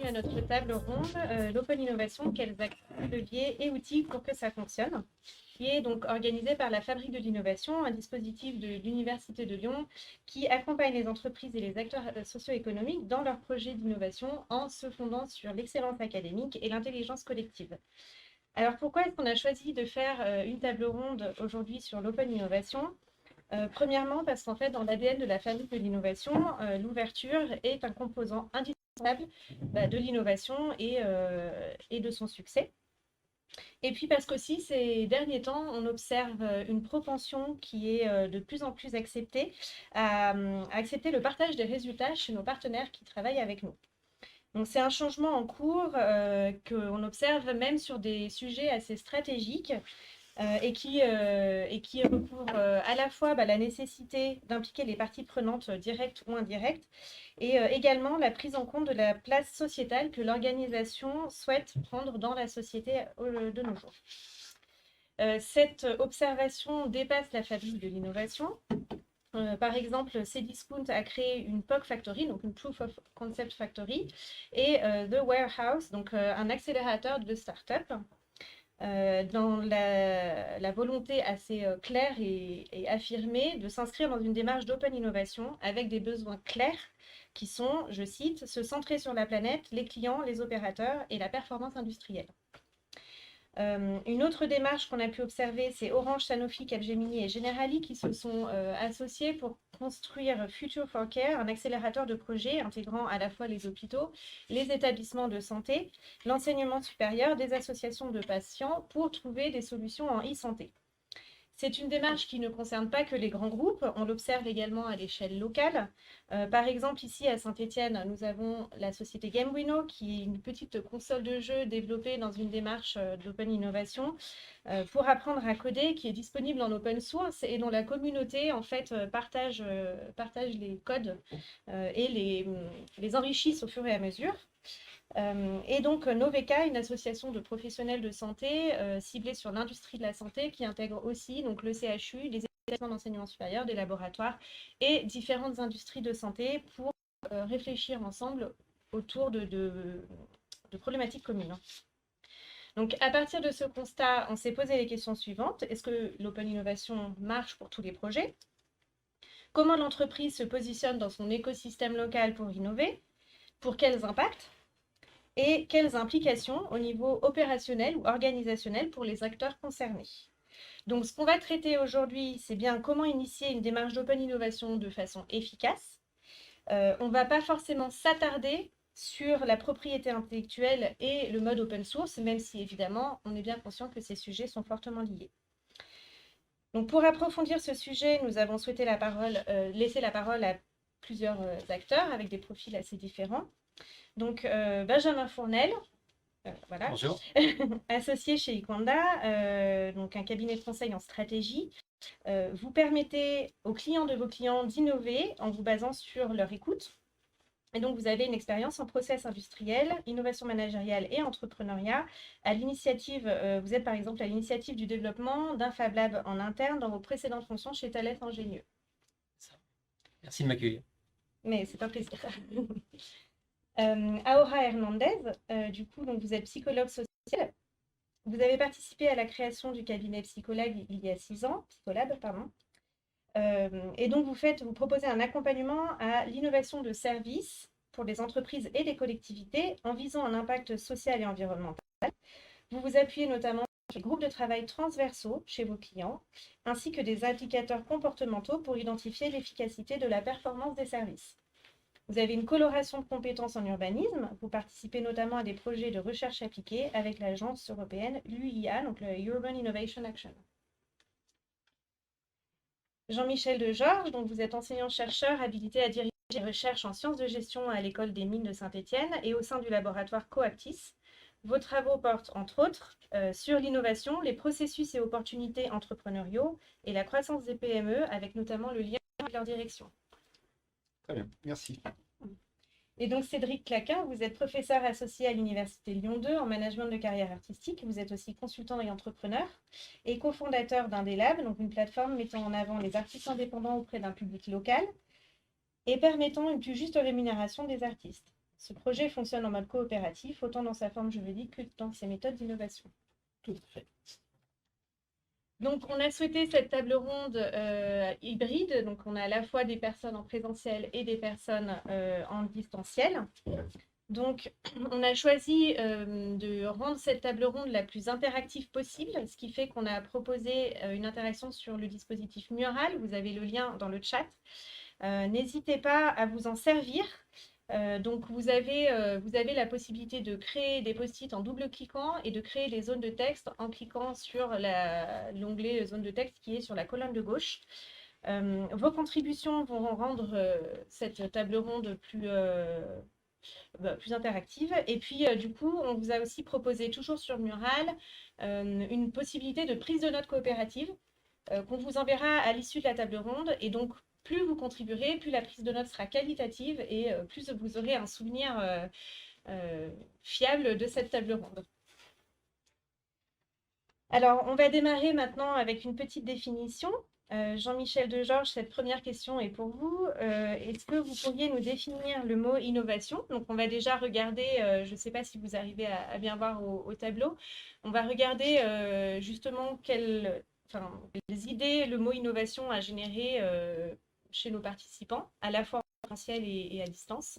à notre table ronde l'Open Innovation, quels acteurs, leviers et outils pour que ça fonctionne, qui est donc organisé par la Fabrique de l'Innovation, un dispositif de l'Université de Lyon qui accompagne les entreprises et les acteurs socio-économiques dans leurs projets d'innovation en se fondant sur l'excellence académique et l'intelligence collective. Alors pourquoi est-ce qu'on a choisi de faire une table ronde aujourd'hui sur l'Open Innovation ? Premièrement, parce qu'en fait, dans l'ADN de la Fabrique de l'Innovation, l'ouverture est un composant indispensable de l'innovation et de son succès. Et puis parce qu'aussi, ces derniers temps, on observe une propension qui est de plus en plus acceptée à accepter le partage des résultats chez nos partenaires qui travaillent avec nous. Donc c'est un changement en cours qu'on observe même sur des sujets assez stratégiques et qui recouvre à la fois la nécessité d'impliquer les parties prenantes directes ou indirectes et également la prise en compte de la place sociétale que l'organisation souhaite prendre dans la société de nos jours. Cette observation dépasse la Fabrique de l'Innovation. Par exemple, Cdiscount a créé une POC Factory, donc une Proof of Concept Factory, et The Warehouse, donc un accélérateur de start-up. Dans la volonté assez claire et affirmée de s'inscrire dans une démarche d'open innovation avec des besoins clairs qui sont, je cite, se centrer sur la planète, les clients, les opérateurs et la performance industrielle. Une autre démarche qu'on a pu observer, c'est Orange, Sanofi, Capgemini et Generali qui se sont associés pour construire Future for Care, un accélérateur de projets intégrant à la fois les hôpitaux, les établissements de santé, l'enseignement supérieur, des associations de patients pour trouver des solutions en e-santé. C'est une démarche qui ne concerne pas que les grands groupes, on l'observe également à l'échelle locale. Par exemple, ici à Saint-Étienne, nous avons la société GameWino, qui est une petite console de jeu développée dans une démarche d'open innovation pour apprendre à coder, qui est disponible en open source et dont la communauté en fait partage les codes et les enrichissent au fur et à mesure. Et donc Noveka, une association de professionnels de santé ciblée sur l'industrie de la santé qui intègre aussi donc, le CHU, les établissements d'enseignement supérieur, des laboratoires et différentes industries de santé pour réfléchir ensemble autour de problématiques communes. Donc à partir de ce constat, on s'est posé les questions suivantes. Est-ce que l'open innovation marche pour tous les projets ? Comment l'entreprise se positionne dans son écosystème local pour innover ? Pour quels impacts ? Et quelles implications au niveau opérationnel ou organisationnel pour les acteurs concernés. Donc, ce qu'on va traiter aujourd'hui, c'est bien comment initier une démarche d'open innovation de façon efficace. On ne va pas forcément s'attarder sur la propriété intellectuelle et le mode open source, même si évidemment, on est bien conscient que ces sujets sont fortement liés. Donc, pour approfondir ce sujet, nous avons souhaité laisser la parole à plusieurs acteurs avec des profils assez différents. Donc, Benjamin Fournel, voilà, associé chez Iquanda, donc un cabinet de conseil en stratégie. Vous permettez aux clients de vos clients d'innover en vous basant sur leur écoute. Et donc, vous avez une expérience en process industriel, innovation managériale et entrepreneuriat. Vous êtes par exemple à l'initiative du développement d'un Fab Lab en interne dans vos précédentes fonctions chez Thales Ingénieux. Merci de m'accueillir. Mais c'est un plaisir. Aura Hernandez, du coup, donc vous êtes psychologue social. Vous avez participé à la création du cabinet Psycholab il y a 6 ans, Psycholab, pardon. Et donc vous proposez un accompagnement à l'innovation de services pour les entreprises et les collectivités en visant un impact social et environnemental. Vous vous appuyez notamment sur les groupes de travail transversaux chez vos clients, ainsi que des indicateurs comportementaux pour identifier l'efficacité de la performance des services. Vous avez une coloration de compétences en urbanisme. Vous participez notamment à des projets de recherche appliquée avec l'agence européenne, l'UIA, donc le Urban Innovation Action. Jean-Michel Degeorges, donc vous êtes enseignant-chercheur habilité à diriger les recherches en sciences de gestion à l'école des mines de Saint-Étienne et au sein du laboratoire Coaptis. Vos travaux portent, entre autres, sur l'innovation, les processus et opportunités entrepreneuriaux et la croissance des PME, avec notamment le lien avec leur direction. Très bien, merci. Et donc Cédric Claquin, vous êtes professeur associé à l'Université Lyon 2 en management de carrière artistique. Vous êtes aussi consultant et entrepreneur et cofondateur d'Indelab, donc une plateforme mettant en avant les artistes indépendants auprès d'un public local et permettant une plus juste rémunération des artistes. ce projet fonctionne en mode coopératif, autant dans sa forme juridique que dans ses méthodes d'innovation. Tout à fait. Donc, on a souhaité cette table ronde hybride. Donc, on a à la fois des personnes en présentiel et des personnes en distanciel. Donc, on a choisi de rendre cette table ronde la plus interactive possible, ce qui fait qu'on a proposé une interaction sur le dispositif Mural. Vous avez le lien dans le chat. N'hésitez pas à vous en servir. Donc, vous avez la possibilité de créer des post-it en double-cliquant et de créer des zones de texte en cliquant sur l'onglet zone de texte qui est sur la colonne de gauche. Vos contributions vont rendre cette table ronde plus interactive. Et puis, du coup, on vous a aussi proposé, toujours sur Mural, une possibilité de prise de notes coopérative qu'on vous enverra à l'issue de la table ronde. Et donc, plus vous contribuerez, plus la prise de notes sera qualitative et plus vous aurez un souvenir fiable de cette table ronde. Alors, on va démarrer maintenant avec une petite définition. Jean-Michel Degeorges, cette première question est pour vous. Est-ce que vous pourriez nous définir le mot innovation? Donc, on va déjà regarder, je ne sais pas si vous arrivez à bien voir au tableau, on va regarder justement quelles idées le mot innovation a généré chez nos participants, à la fois en présentiel et à distance.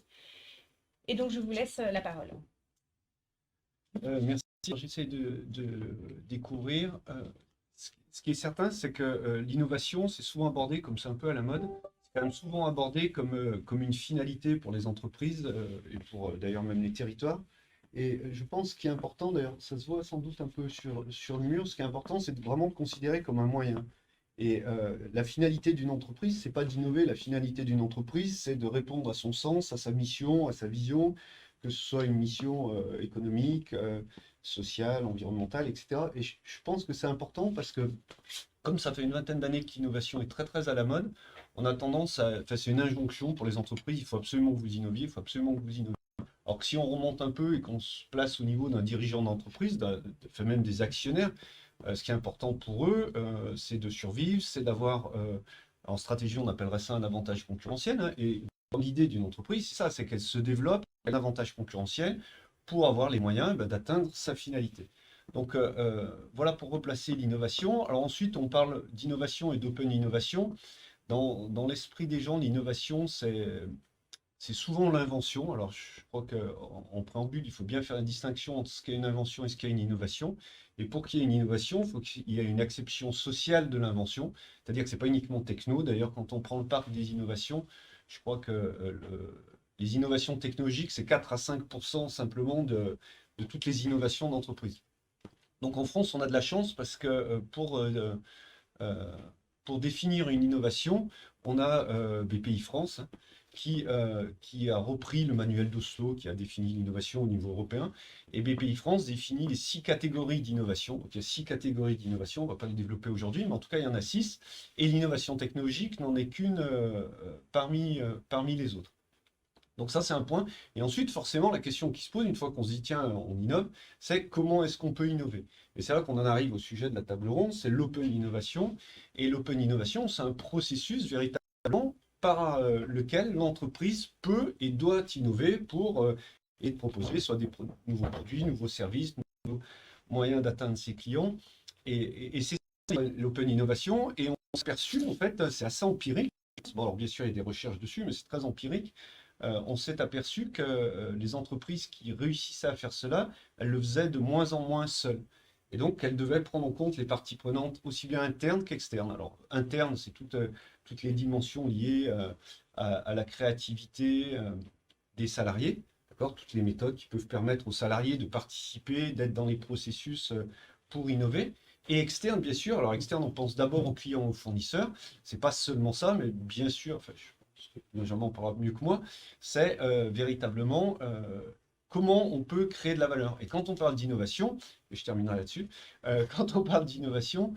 Et donc, je vous laisse la parole. Merci. J'essaie de découvrir. Ce qui est certain, c'est que l'innovation, c'est souvent abordé comme c'est un peu à la mode. C'est quand même souvent abordé comme une finalité pour les entreprises et pour d'ailleurs même les territoires. Et je pense qu'il est important, d'ailleurs, ça se voit sans doute un peu sur le mur, ce qui est important, c'est de vraiment le considérer comme un moyen. Et la finalité d'une entreprise, c'est pas d'innover. La finalité d'une entreprise, c'est de répondre à son sens, à sa mission, à sa vision, que ce soit une mission économique, sociale, environnementale, etc. Et je pense que c'est important parce que, comme ça fait une vingtaine d'années que l'innovation est très très à la mode, on a tendance à. Enfin, c'est une injonction pour les entreprises, il faut absolument que vous innoviez, il faut absolument que vous innoviez. Alors que si on remonte un peu et qu'on se place au niveau d'un dirigeant d'entreprise, enfin même des actionnaires, ce qui est important pour eux, c'est de survivre, c'est d'avoir, en stratégie, on appellerait ça un avantage concurrentiel. Hein, et l'idée d'une entreprise, c'est ça, c'est qu'elle se développe un avantage concurrentiel pour avoir les moyens d'atteindre sa finalité. Donc voilà pour replacer l'innovation. Alors ensuite, on parle d'innovation et d'open innovation. Dans l'esprit des gens, l'innovation, c'est souvent l'invention. Alors, je crois qu'en préambule, il faut bien faire la distinction entre ce qu'est une invention et ce qu'est une innovation. Et pour qu'il y ait une innovation, il faut qu'il y ait une acception sociale de l'invention. C'est-à-dire que ce n'est pas uniquement techno. D'ailleurs, quand on prend le parc des innovations, je crois que les innovations technologiques, c'est 4 à 5% simplement de toutes les innovations d'entreprise. Donc en France, on a de la chance parce que pour définir une innovation, on a BPI France, hein, qui a repris le manuel d'Oslo, qui a défini l'innovation au niveau européen. Et BPI France définit les 6 catégories d'innovation. Donc il y a 6 catégories d'innovation, on ne va pas les développer aujourd'hui, mais en tout cas, il y en a 6. Et l'innovation technologique n'en est qu'une parmi les autres. Donc ça, c'est un point. Et ensuite, forcément, la question qui se pose, une fois qu'on se dit, tiens, on innove, c'est comment est-ce qu'on peut innover? Et c'est là qu'on en arrive au sujet de la table ronde, c'est l'open innovation. Et l'open innovation, c'est un processus véritablement par lequel l'entreprise peut et doit innover pour et proposer soit des nouveaux produits, nouveaux services, nouveaux moyens d'atteindre ses clients. Et c'est ça, l'open innovation. Et on s'est aperçu, en fait, c'est assez empirique. Bon, alors bien sûr, il y a des recherches dessus, mais c'est très empirique. On s'est aperçu que les entreprises qui réussissaient à faire cela, elles le faisaient de moins en moins seules. Et donc, elles devaient prendre en compte les parties prenantes, aussi bien internes qu'externes. Alors, interne, c'est toutes les dimensions liées à la créativité des salariés, d'accord? Toutes les méthodes qui peuvent permettre aux salariés de participer, d'être dans les processus pour innover. Et externe, bien sûr. Alors, externe, on pense d'abord aux clients, aux fournisseurs. C'est pas seulement ça, mais bien sûr, enfin, Benjamin en parlera mieux que moi, c'est véritablement comment on peut créer de la valeur. Et quand on parle d'innovation, et je terminerai là-dessus, quand on parle d'innovation,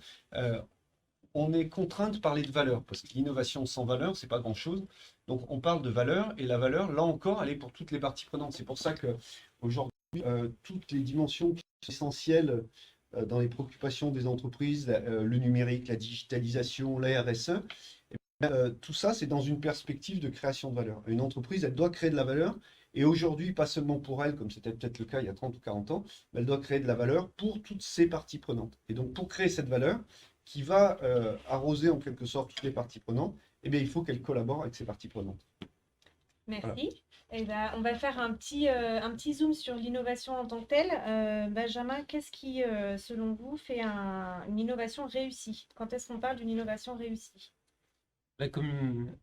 on est contraint de parler de valeur, parce que l'innovation sans valeur, c'est pas grand-chose. Donc on parle de valeur, et la valeur, là encore, elle est pour toutes les parties prenantes. C'est pour ça qu'aujourd'hui, toutes les dimensions qui sont essentielles dans les préoccupations des entreprises, le numérique, la digitalisation, la RSE, tout ça, c'est dans une perspective de création de valeur. Une entreprise, elle doit créer de la valeur, Et aujourd'hui, pas seulement pour elle, comme c'était peut-être le cas il y a 30 ou 40 ans, mais elle doit créer de la valeur pour toutes ces parties prenantes. Et donc, pour créer cette valeur qui va arroser en quelque sorte toutes les parties prenantes, eh bien, il faut qu'elle collabore avec ces parties prenantes. Voilà. Merci. Eh ben, on va faire un petit zoom sur l'innovation en tant que telle. Benjamin, qu'est-ce qui, selon vous, fait une innovation réussie? Quand est-ce qu'on parle d'une innovation réussie? Bah, comme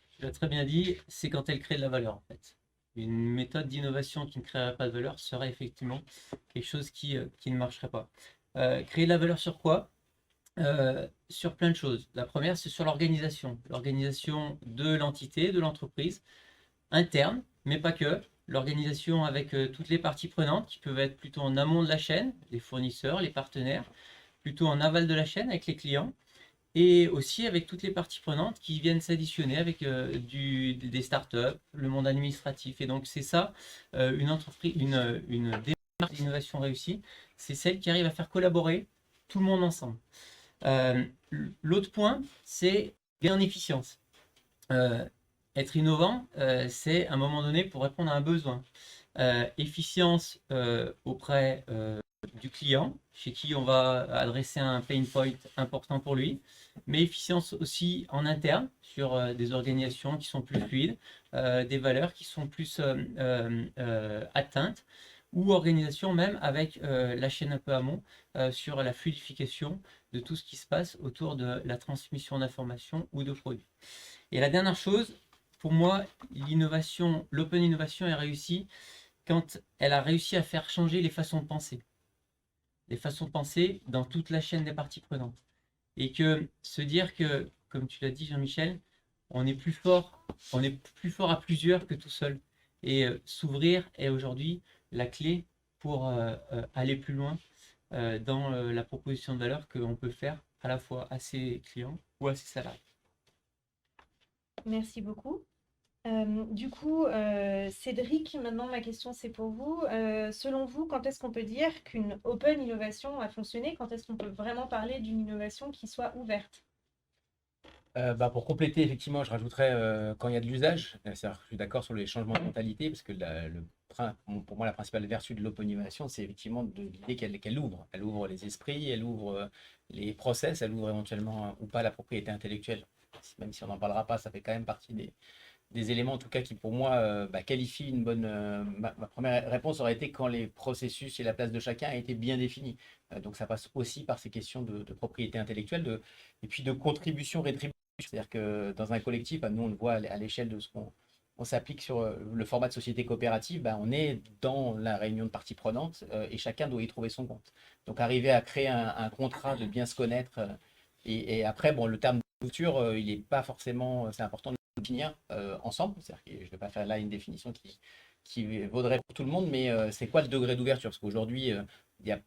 tu l'as très bien dit, c'est quand elle crée de la valeur en fait. Une méthode d'innovation qui ne créerait pas de valeur serait effectivement quelque chose qui ne marcherait pas. Créer de la valeur sur quoi? Sur plein de choses. La première, c'est sur l'organisation. L'organisation de l'entité, de l'entreprise, interne, mais pas que. L'organisation avec toutes les parties prenantes qui peuvent être plutôt en amont de la chaîne, les fournisseurs, les partenaires, plutôt en aval de la chaîne avec les clients, et aussi avec toutes les parties prenantes qui viennent s'additionner avec des startups, le monde administratif. Et donc c'est ça, une entreprise, une démarche d'innovation réussie, c'est celle qui arrive à faire collaborer tout le monde ensemble. Euh, L'autre point, c'est gain en efficience. Euh, Être innovant, c'est à un moment donné pour répondre à un besoin. Efficience auprès du client, chez qui on va adresser un pain point important pour lui, mais efficience aussi en interne sur des organisations qui sont plus fluides, des valeurs qui sont plus atteintes, ou organisation même avec la chaîne un peu amont sur la fluidification de tout ce qui se passe autour de la transmission d'informations ou de produits. Et la dernière chose, pour moi, l'innovation, l'open innovation est réussie quand elle a réussi à faire changer les façons de penser. Les façons de penser dans toute la chaîne des parties prenantes. Et que se dire que, comme tu l'as dit Jean-Michel, on est plus fort à plusieurs que tout seul. Et s'ouvrir est aujourd'hui la clé pour aller plus loin dans la proposition de valeur qu'on peut faire à la fois à ses clients ou à ses salariés. Merci beaucoup. Du coup, Cédric, maintenant ma question c'est pour vous. Selon vous, quand est-ce qu'on peut dire qu'une open innovation a fonctionné? Quand est-ce qu'on peut vraiment parler d'une innovation qui soit ouverte? Pour compléter, effectivement, je rajouterais quand il y a de l'usage. C'est-à-dire que je suis d'accord sur les changements de mentalité, parce que pour moi, la principale vertu de l'open innovation, c'est effectivement de l'idée qu'elle ouvre. Elle ouvre les esprits, elle ouvre les process, elle ouvre éventuellement ou pas la propriété intellectuelle. Même si on n'en parlera pas, ça fait quand même partie des éléments, en tout cas, qui pour moi qualifient une bonne. Ma première réponse aurait été quand les processus et la place de chacun a été bien définis. Donc ça passe aussi par ces questions de propriété intellectuelle et puis de contribution rétributive. C'est-à-dire que dans un collectif, nous on le voit à l'échelle de ce qu'on s'applique sur le format de société coopérative, on est dans la réunion de parties prenantes et chacun doit y trouver son compte. Donc arriver à créer un contrat de bien se connaître et après, bon, le terme d'ouverture, il n'est pas forcément, c'est important de le définir ensemble. C'est-à-dire que je ne vais pas faire là une définition qui vaudrait pour tout le monde, mais c'est quoi le degré d'ouverture? Parce qu'aujourd'hui,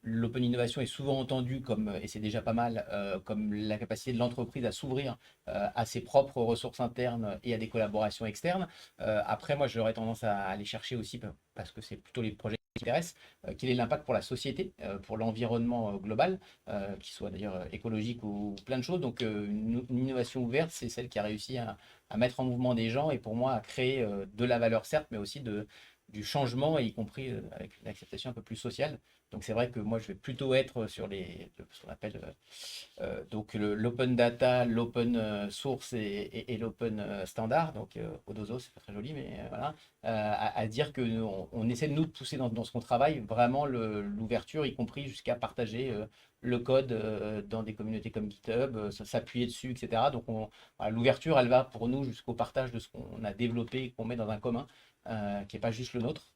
l'open innovation est souvent entendue comme, et c'est déjà pas mal, comme la capacité de l'entreprise à s'ouvrir à ses propres ressources internes et à des collaborations externes. Après, moi, j'aurais tendance à aller chercher aussi, parce que c'est plutôt les projets qui m'intéressent, quel est l'impact pour la société, pour l'environnement global, qui soit d'ailleurs écologique ou plein de choses. Donc, une innovation ouverte, c'est celle qui a réussi à mettre en mouvement des gens et pour moi à créer de la valeur, certes, mais aussi du changement, y compris avec une acceptation un peu plus sociale. Donc c'est vrai que moi je vais plutôt être sur ce qu'on appelle donc l'open data, l'open source et l'open standard. Donc Odozo, c'est pas très joli, mais voilà, à dire que on essaie de nous pousser dans ce qu'on travaille vraiment l'ouverture, y compris jusqu'à partager le code dans des communautés comme GitHub, s'appuyer dessus, etc. Donc voilà, l'ouverture, elle va pour nous jusqu'au partage de ce qu'on a développé et qu'on met dans un commun, qui n'est pas juste le nôtre,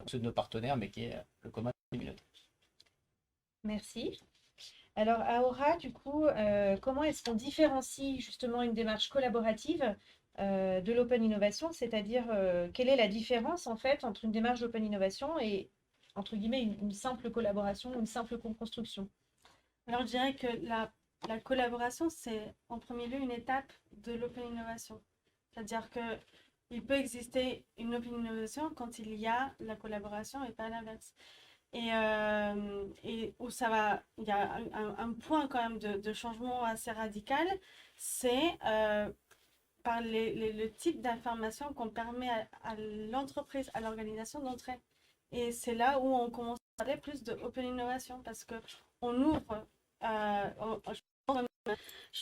ceux de nos partenaires, mais qui est le commun de la communauté. Merci. Alors, Aura, du coup, comment est-ce qu'on différencie justement une démarche collaborative de l'open innovation? C'est-à-dire, quelle est la différence en fait entre une démarche d'open innovation et, entre guillemets, une simple collaboration ou une simple co-construction? Alors, je dirais que la collaboration, c'est en premier lieu une étape de l'open innovation. C'est-à-dire qu'il peut exister une open innovation quand il y a la collaboration et pas l'inverse. Et où il y a un point quand même de changement assez radical, c'est par le type d'information qu'on permet à l'entreprise, à l'organisation d'entrer. Et c'est là où on commence à parler plus de open innovation parce que on ouvre, je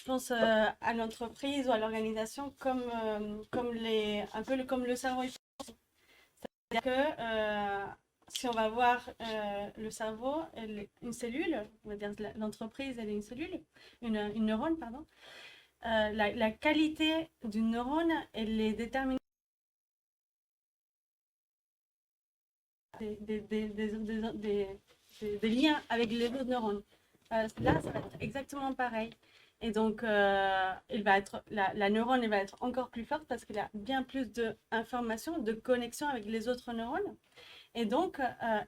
pense à l'entreprise ou à l'organisation un peu comme le cerveau. C'est-à-dire que si on va voir le cerveau, une cellule, on va dire l'entreprise, elle est une cellule, une neurone, pardon. La qualité d'une neurone, elle est déterminée des liens avec les autres neurones. Là, ça va être exactement pareil. Et donc, la neurone elle va être encore plus forte parce qu'il y a bien plus d'informations, de connexions avec les autres neurones. Et donc,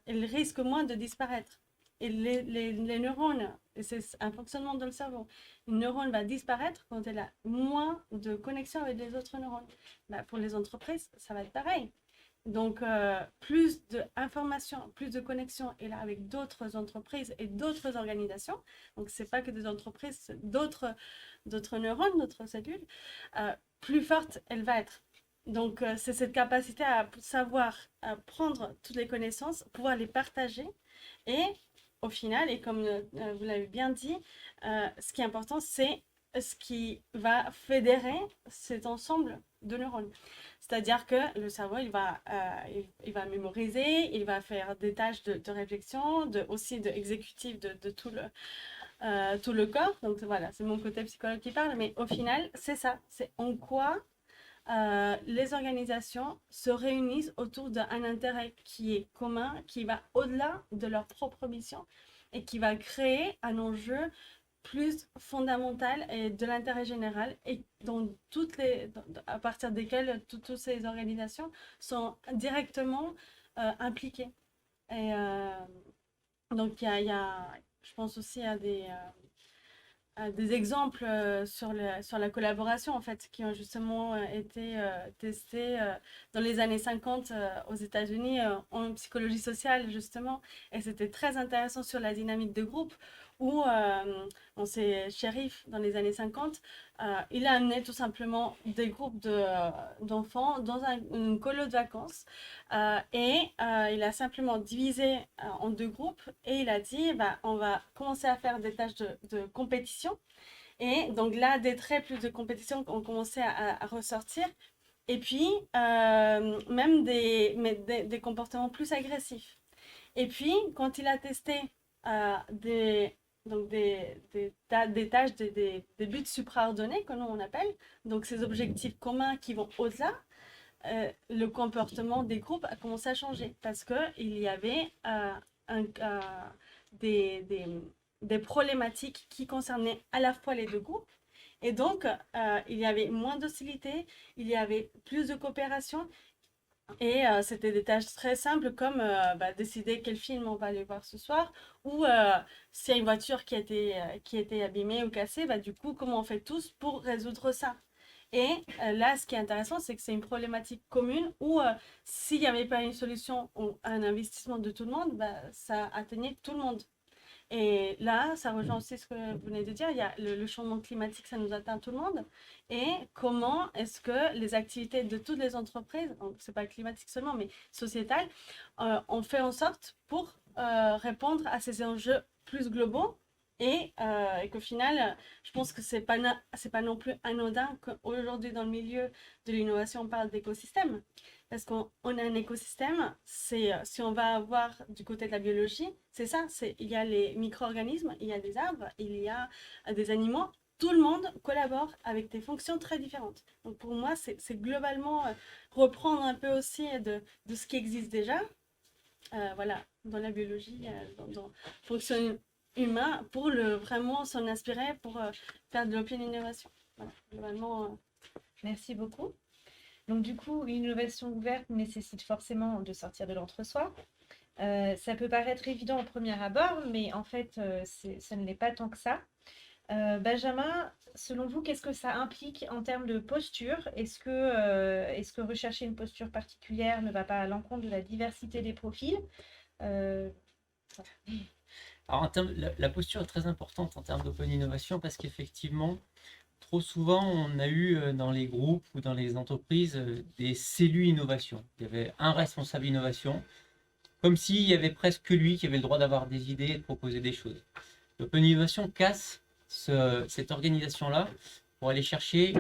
elle risque moins de disparaître. Et les neurones, c'est un fonctionnement dans le cerveau, une neurone va disparaître quand elle a moins de connexion avec les autres neurones. Pour les entreprises, ça va être pareil. Donc, plus d'informations, plus de connexions et là, avec d'autres entreprises et d'autres organisations. Donc, ce n'est pas que des entreprises, c'est d'autres neurones, d'autres cellules. Plus forte elle va être. Donc, c'est cette capacité à savoir à prendre toutes les connaissances, pouvoir les partager et au final, et comme vous l'avez bien dit, ce qui est important, c'est ce qui va fédérer cet ensemble de neurones. C'est-à-dire que le cerveau, il va mémoriser, il va faire des tâches de réflexion, aussi d'exécutif de tout le corps. Donc voilà, c'est mon côté psychologue qui parle, mais au final, c'est ça. C'est en quoi les organisations se réunissent autour d'un intérêt qui est commun, qui va au-delà de leur propre mission et qui va créer un enjeu plus fondamental et de l'intérêt général et à partir desquelles toutes ces organisations sont directement impliquées. Et donc, je pense aussi à des exemples sur la collaboration en fait, qui ont justement été testés dans les années 50 aux États-Unis en psychologie sociale justement, et c'était très intéressant sur la dynamique de groupe où c'est Sheriff dans les années 50, il a amené tout simplement des groupes d'enfants dans une colo de vacances et il a simplement divisé en deux groupes et il a dit on va commencer à faire des tâches de compétition. Et donc là, des traits plus de compétition ont commencé à ressortir. Et puis, même des comportements plus agressifs. Et puis, quand il a testé des tâches, des buts supraordonnés, que nous on appelle, donc ces objectifs communs qui vont au-delà, le comportement des groupes a commencé à changer parce qu'il y avait des problématiques qui concernaient à la fois les deux groupes. Et donc, il y avait moins d'hostilité, il y avait plus de coopération. Et c'était des tâches très simples comme décider quel film on va aller voir ce soir ou s'il y a une voiture qui a été abîmée ou cassée, du coup, comment on fait tous pour résoudre ça. Et là, ce qui est intéressant, c'est que c'est une problématique commune où s'il n'y avait pas une solution ou un investissement de tout le monde, ça atteignait tout le monde. Et là, ça rejoint aussi ce que vous venez de dire, il y a le changement climatique, ça nous atteint tout le monde. Et comment est-ce que les activités de toutes les entreprises, donc c'est pas climatique seulement, mais sociétales, ont fait en sorte pour répondre à ces enjeux plus globaux et qu'au final, je pense que c'est pas non plus anodin qu'aujourd'hui dans le milieu de l'innovation, on parle d'écosystème. Parce qu'on a un écosystème, si on va voir du côté de la biologie, c'est ça, il y a les micro-organismes, il y a des arbres, il y a des animaux, tout le monde collabore avec des fonctions très différentes. Donc pour moi, c'est globalement reprendre un peu aussi de ce qui existe déjà, voilà, dans la biologie, dans fonction humain, pour vraiment s'en inspirer, pour faire de l'open innovation. Voilà, globalement. Merci beaucoup. Donc du coup, une innovation ouverte nécessite forcément de sortir de l'entre-soi. Ça peut paraître évident au premier abord, mais en fait, ça ne l'est pas tant que ça. Benjamin, selon vous, qu'est-ce que ça implique en termes de posture? Est-ce que rechercher une posture particulière ne va pas à l'encontre de la diversité des profils? Alors, la posture est très importante en termes d'open innovation parce qu'effectivement, trop souvent, on a eu dans les groupes ou dans les entreprises des cellules innovation. Il y avait un responsable innovation, comme s'il y avait presque que lui qui avait le droit d'avoir des idées et de proposer des choses. L'Open Innovation casse cette organisation-là pour aller chercher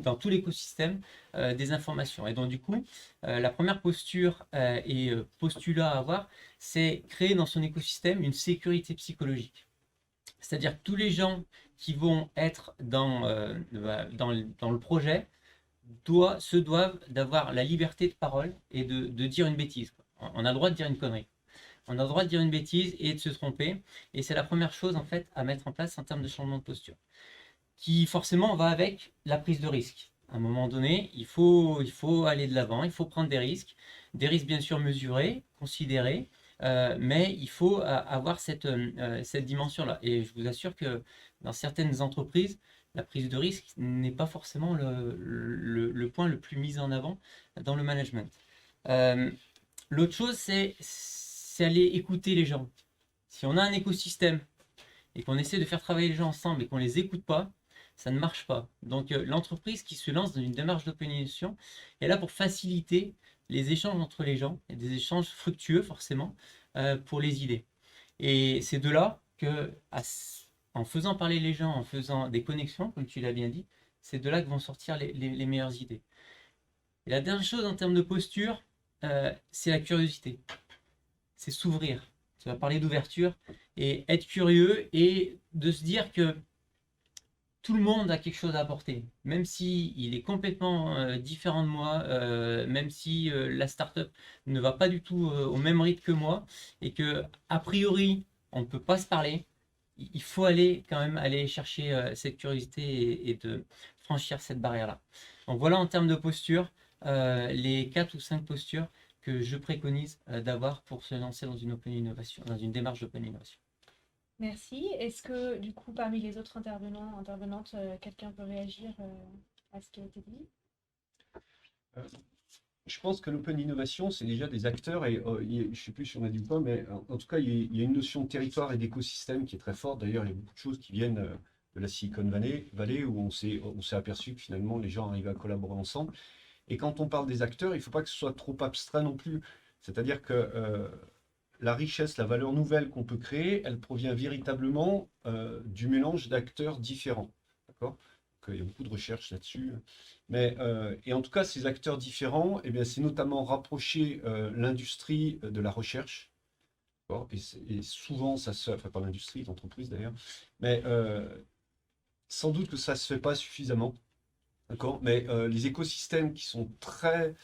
dans tout l'écosystème des informations. Et donc du coup, la première posture et postulat à avoir, c'est créer dans son écosystème une sécurité psychologique. C'est-à-dire que tous les gens qui vont être dans le projet se doivent d'avoir la liberté de parole et de dire une bêtise. On a le droit de dire une connerie. On a le droit de dire une bêtise et de se tromper. Et c'est la première chose en fait à mettre en place en termes de changement de posture, qui forcément va avec la prise de risque. À un moment donné, il faut aller de l'avant, il faut prendre des risques bien sûr mesurés, considérés, mais il faut avoir cette dimension-là. Et je vous assure que dans certaines entreprises, la prise de risque n'est pas forcément le point le plus mis en avant dans le management. L'autre chose, c'est aller écouter les gens. Si on a un écosystème et qu'on essaie de faire travailler les gens ensemble et qu'on ne les écoute pas, ça ne marche pas. Donc l'entreprise qui se lance dans une démarche d'optimisation est là pour faciliter les échanges entre les gens, et des échanges fructueux forcément pour les idées. Et c'est de là que, en faisant parler les gens, en faisant des connexions, comme tu l'as bien dit, c'est de là que vont sortir les meilleures idées. Et la dernière chose en termes de posture, c'est la curiosité. C'est s'ouvrir. Tu vas parler d'ouverture et être curieux et de se dire que tout le monde a quelque chose à apporter, même si il est complètement différent de moi, même si la startup ne va pas du tout au même rythme que moi, et que a priori on ne peut pas se parler. Il faut quand même aller chercher cette curiosité et de franchir cette barrière-là. Donc voilà en termes de posture, les 4 ou 5 postures que je préconise d'avoir pour se lancer dans une open innovation, dans une démarche d'open innovation. Merci. Est-ce que, du coup, parmi les autres intervenantes, quelqu'un peut réagir à ce qui a été dit? Je pense que l'open innovation, c'est déjà des acteurs, et je ne sais plus si on a dit ou pas, mais en tout cas, il y a une notion de territoire et d'écosystème qui est très forte. D'ailleurs, il y a beaucoup de choses qui viennent de la Silicon Valley où on s'est aperçu que finalement, les gens arrivaient à collaborer ensemble. Et quand on parle des acteurs, il ne faut pas que ce soit trop abstrait non plus. C'est-à-dire que la richesse, la valeur nouvelle qu'on peut créer, elle provient véritablement du mélange d'acteurs différents. D'accord ? Il y a beaucoup de recherches là-dessus. Et en tout cas, ces acteurs différents, eh bien, c'est notamment rapprocher l'industrie de la recherche. Et souvent, ça se fait, enfin pas l'industrie, l'entreprise d'ailleurs, mais sans doute que ça ne se fait pas suffisamment. Mais les écosystèmes qui sont très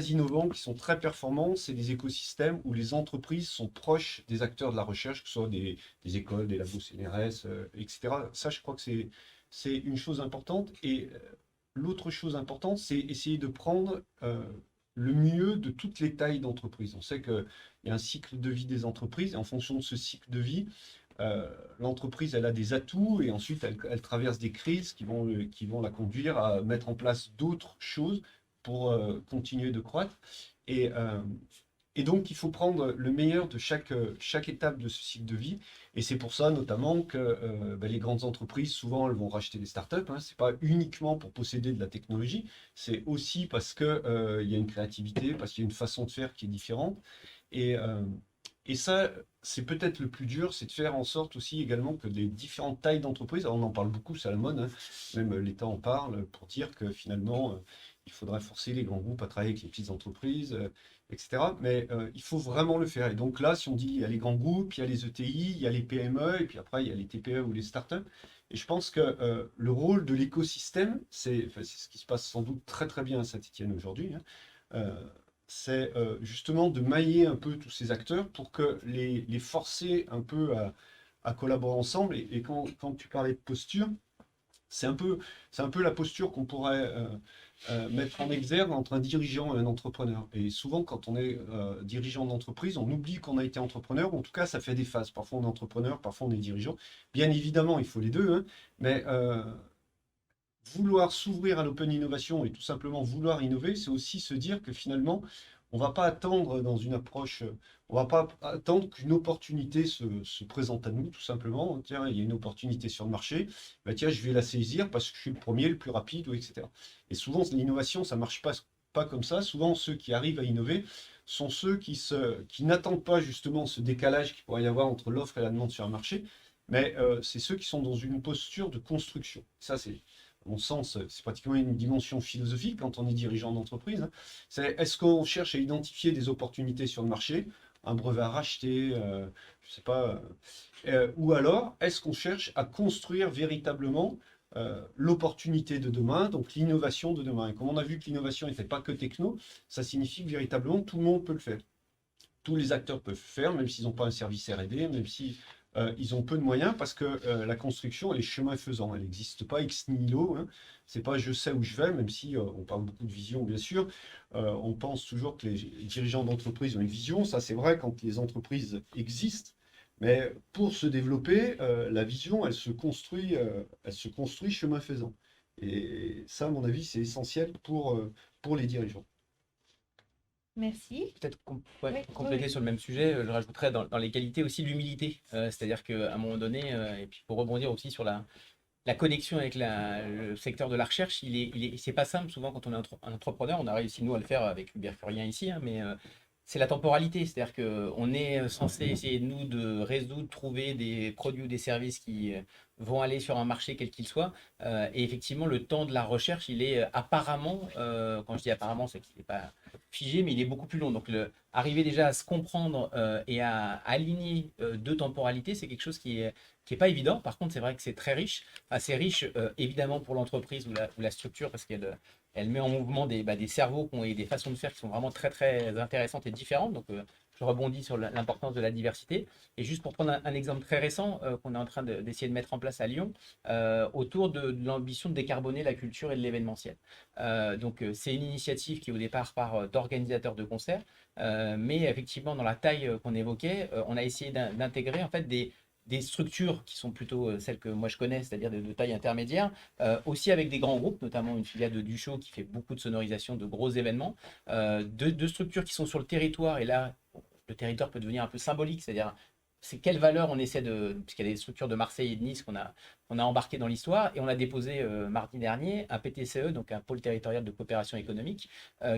innovants, qui sont très performants, c'est des écosystèmes où les entreprises sont proches des acteurs de la recherche, que ce soit des écoles, des labos CNRS, etc. Ça, je crois que c'est une chose importante. Et l'autre chose importante, c'est essayer de prendre le mieux de toutes les tailles d'entreprise. On sait qu'il y a un cycle de vie des entreprises, et en fonction de ce cycle de vie, l'entreprise, elle a des atouts, et ensuite elle traverse des crises qui vont la conduire à mettre en place d'autres choses pour continuer de croître. Et donc, il faut prendre le meilleur de chaque étape de ce cycle de vie. Et c'est pour ça, notamment, que les grandes entreprises, souvent, elles vont racheter des startups. Ce n'est pas uniquement pour posséder de la technologie, c'est aussi parce qu'il y a une créativité, parce qu'il y a une façon de faire qui est différente. Et ça, c'est peut-être le plus dur, c'est de faire en sorte aussi également que les différentes tailles d'entreprises, alors on en parle beaucoup, c'est à la mode, même l'État en parle, pour dire que finalement, il faudrait forcer les grands groupes à travailler avec les petites entreprises, etc. Mais il faut vraiment le faire. Et donc là, si on dit il y a les grands groupes, il y a les ETI, il y a les PME, et puis après il y a les TPE ou les startups. Et je pense que le rôle de l'écosystème, c'est ce qui se passe sans doute très très bien à Saint-Étienne aujourd'hui, c'est justement de mailler un peu tous ces acteurs pour que les forcer un peu à collaborer ensemble. Et quand tu parlais de posture, c'est un peu la posture qu'on pourrait mettre en exergue entre un dirigeant et un entrepreneur. Et souvent, quand on est dirigeant d'entreprise, on oublie qu'on a été entrepreneur. En tout cas, ça fait des phases. Parfois, on est entrepreneur, parfois, on est dirigeant. Bien évidemment, il faut les deux, mais vouloir s'ouvrir à l'open innovation et tout simplement vouloir innover, c'est aussi se dire que finalement, On va pas attendre dans une approche, on va pas attendre qu'une opportunité se présente à nous, tout simplement. Tiens, il y a une opportunité sur le marché, bah, tiens, je vais la saisir parce que je suis le premier, le plus rapide, ou etc. Et souvent, l'innovation, ça marche pas comme ça. Souvent, ceux qui arrivent à innover sont ceux qui n'attendent pas justement ce décalage qu'il pourrait y avoir entre l'offre et la demande sur un marché, mais c'est ceux qui sont dans une posture de construction. Ça, c'est, à mon sens, c'est pratiquement une dimension philosophique quand on est dirigeant d'entreprise, hein. C'est est-ce qu'on cherche à identifier des opportunités sur le marché, un brevet à racheter, je sais pas, ou alors est-ce qu'on cherche à construire véritablement l'opportunité de demain, donc l'innovation de demain. Et comme on a vu que l'innovation n'était pas que techno, ça signifie que véritablement tout le monde peut le faire. Tous les acteurs peuvent le faire, même s'ils n'ont pas un service R&D, même si ils ont peu de moyens, parce que la construction, elle est chemin faisant, elle n'existe pas ex nihilo, hein. C'est pas je sais où je vais, même si on parle beaucoup de vision, bien sûr. On pense toujours que les dirigeants d'entreprise ont une vision, ça c'est vrai quand les entreprises existent, mais pour se développer, la vision, elle se construit chemin faisant. Et ça, à mon avis, c'est essentiel pour les dirigeants. Merci. Peut-être Oui, compléter oui. sur le même sujet, je rajouterais dans les qualités aussi l'humilité. C'est-à-dire qu'à un moment donné, et puis pour rebondir aussi sur la connexion avec le secteur de la recherche, c'est pas simple souvent quand on est un entrepreneur. On a réussi nous à le faire avec Hubert Furien ici, hein, mais c'est la temporalité. C'est-à-dire qu'on est censé essayer nous de résoudre, trouver des produits ou des services qui vont aller sur un marché quel qu'il soit. Et effectivement, le temps de la recherche, il est apparemment, quand je dis apparemment, c'est qu'il n'est pas figé, mais il est beaucoup plus long. Donc arriver déjà à se comprendre et à aligner deux temporalités, c'est quelque chose qui est pas évident. Par contre, c'est vrai que c'est très riche, assez riche évidemment pour l'entreprise ou la structure parce qu'elle met en mouvement des cerveaux et des façons de faire qui sont vraiment très très intéressantes et différentes. Donc je rebondis sur l'importance de la diversité. Et juste pour prendre un exemple très récent qu'on est en train d'essayer de mettre en place à Lyon, autour de l'ambition de décarboner la culture et de l'événementiel. Donc c'est une initiative qui au départ part d'organisateurs de concerts, mais effectivement dans la taille qu'on évoquait, on a essayé d'intégrer en fait des structures qui sont plutôt celles que moi je connais, c'est-à-dire de taille intermédiaire, aussi avec des grands groupes, notamment une filiale de Duchot qui fait beaucoup de sonorisation de gros événements, de structures qui sont sur le territoire, et là le territoire peut devenir un peu symbolique, c'est-à-dire c'est quelle valeur on essaie puisqu'il y a des structures de Marseille et de Nice qu'on a embarqué dans l'histoire, et on a déposé mardi dernier un PTCE, donc un pôle territorial de coopération économique,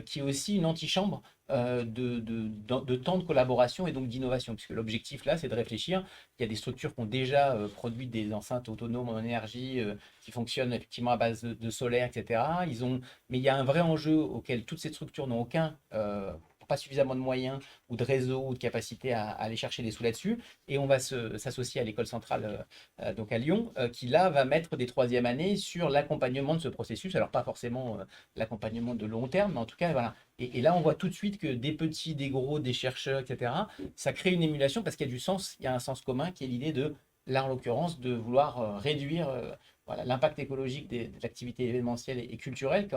qui est aussi une antichambre de temps de collaboration et donc d'innovation, puisque l'objectif là, c'est de réfléchir. Il y a des structures qui ont déjà produit des enceintes autonomes en énergie qui fonctionnent effectivement à base de solaire, etc. Mais il y a un vrai enjeu auquel toutes ces structures n'ont pas suffisamment de moyens ou de réseau ou de capacité à aller chercher des sous là-dessus. Et on va s'associer à l'école centrale, donc à Lyon, qui là va mettre des troisième années sur l'accompagnement de ce processus. Alors pas forcément l'accompagnement de long terme, mais en tout cas, voilà. Et là, on voit tout de suite que des petits, des gros, des chercheurs, etc., ça crée une émulation parce qu'il y a du sens, il y a un sens commun qui est l'idée de, là en l'occurrence, de vouloir réduire voilà, l'impact écologique de l'activité événementielle et culturelle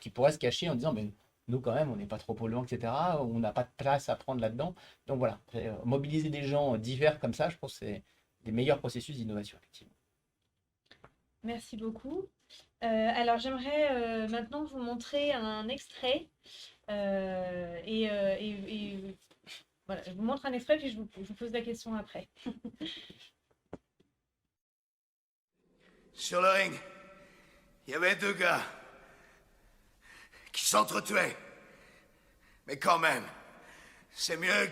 qui pourrait se cacher en disant, ben, nous quand même, on n'est pas trop polluants, etc., on n'a pas de place à prendre là-dedans. Donc voilà, mobiliser des gens divers comme ça, je pense que c'est des meilleurs processus d'innovation, effectivement. Merci beaucoup. Alors, j'aimerais maintenant vous montrer un extrait. Voilà, je vous montre un extrait, puis je vous pose la question après. Sur le ring, il y avait deux gars qui s'entretuaient. Mais quand même, c'est mieux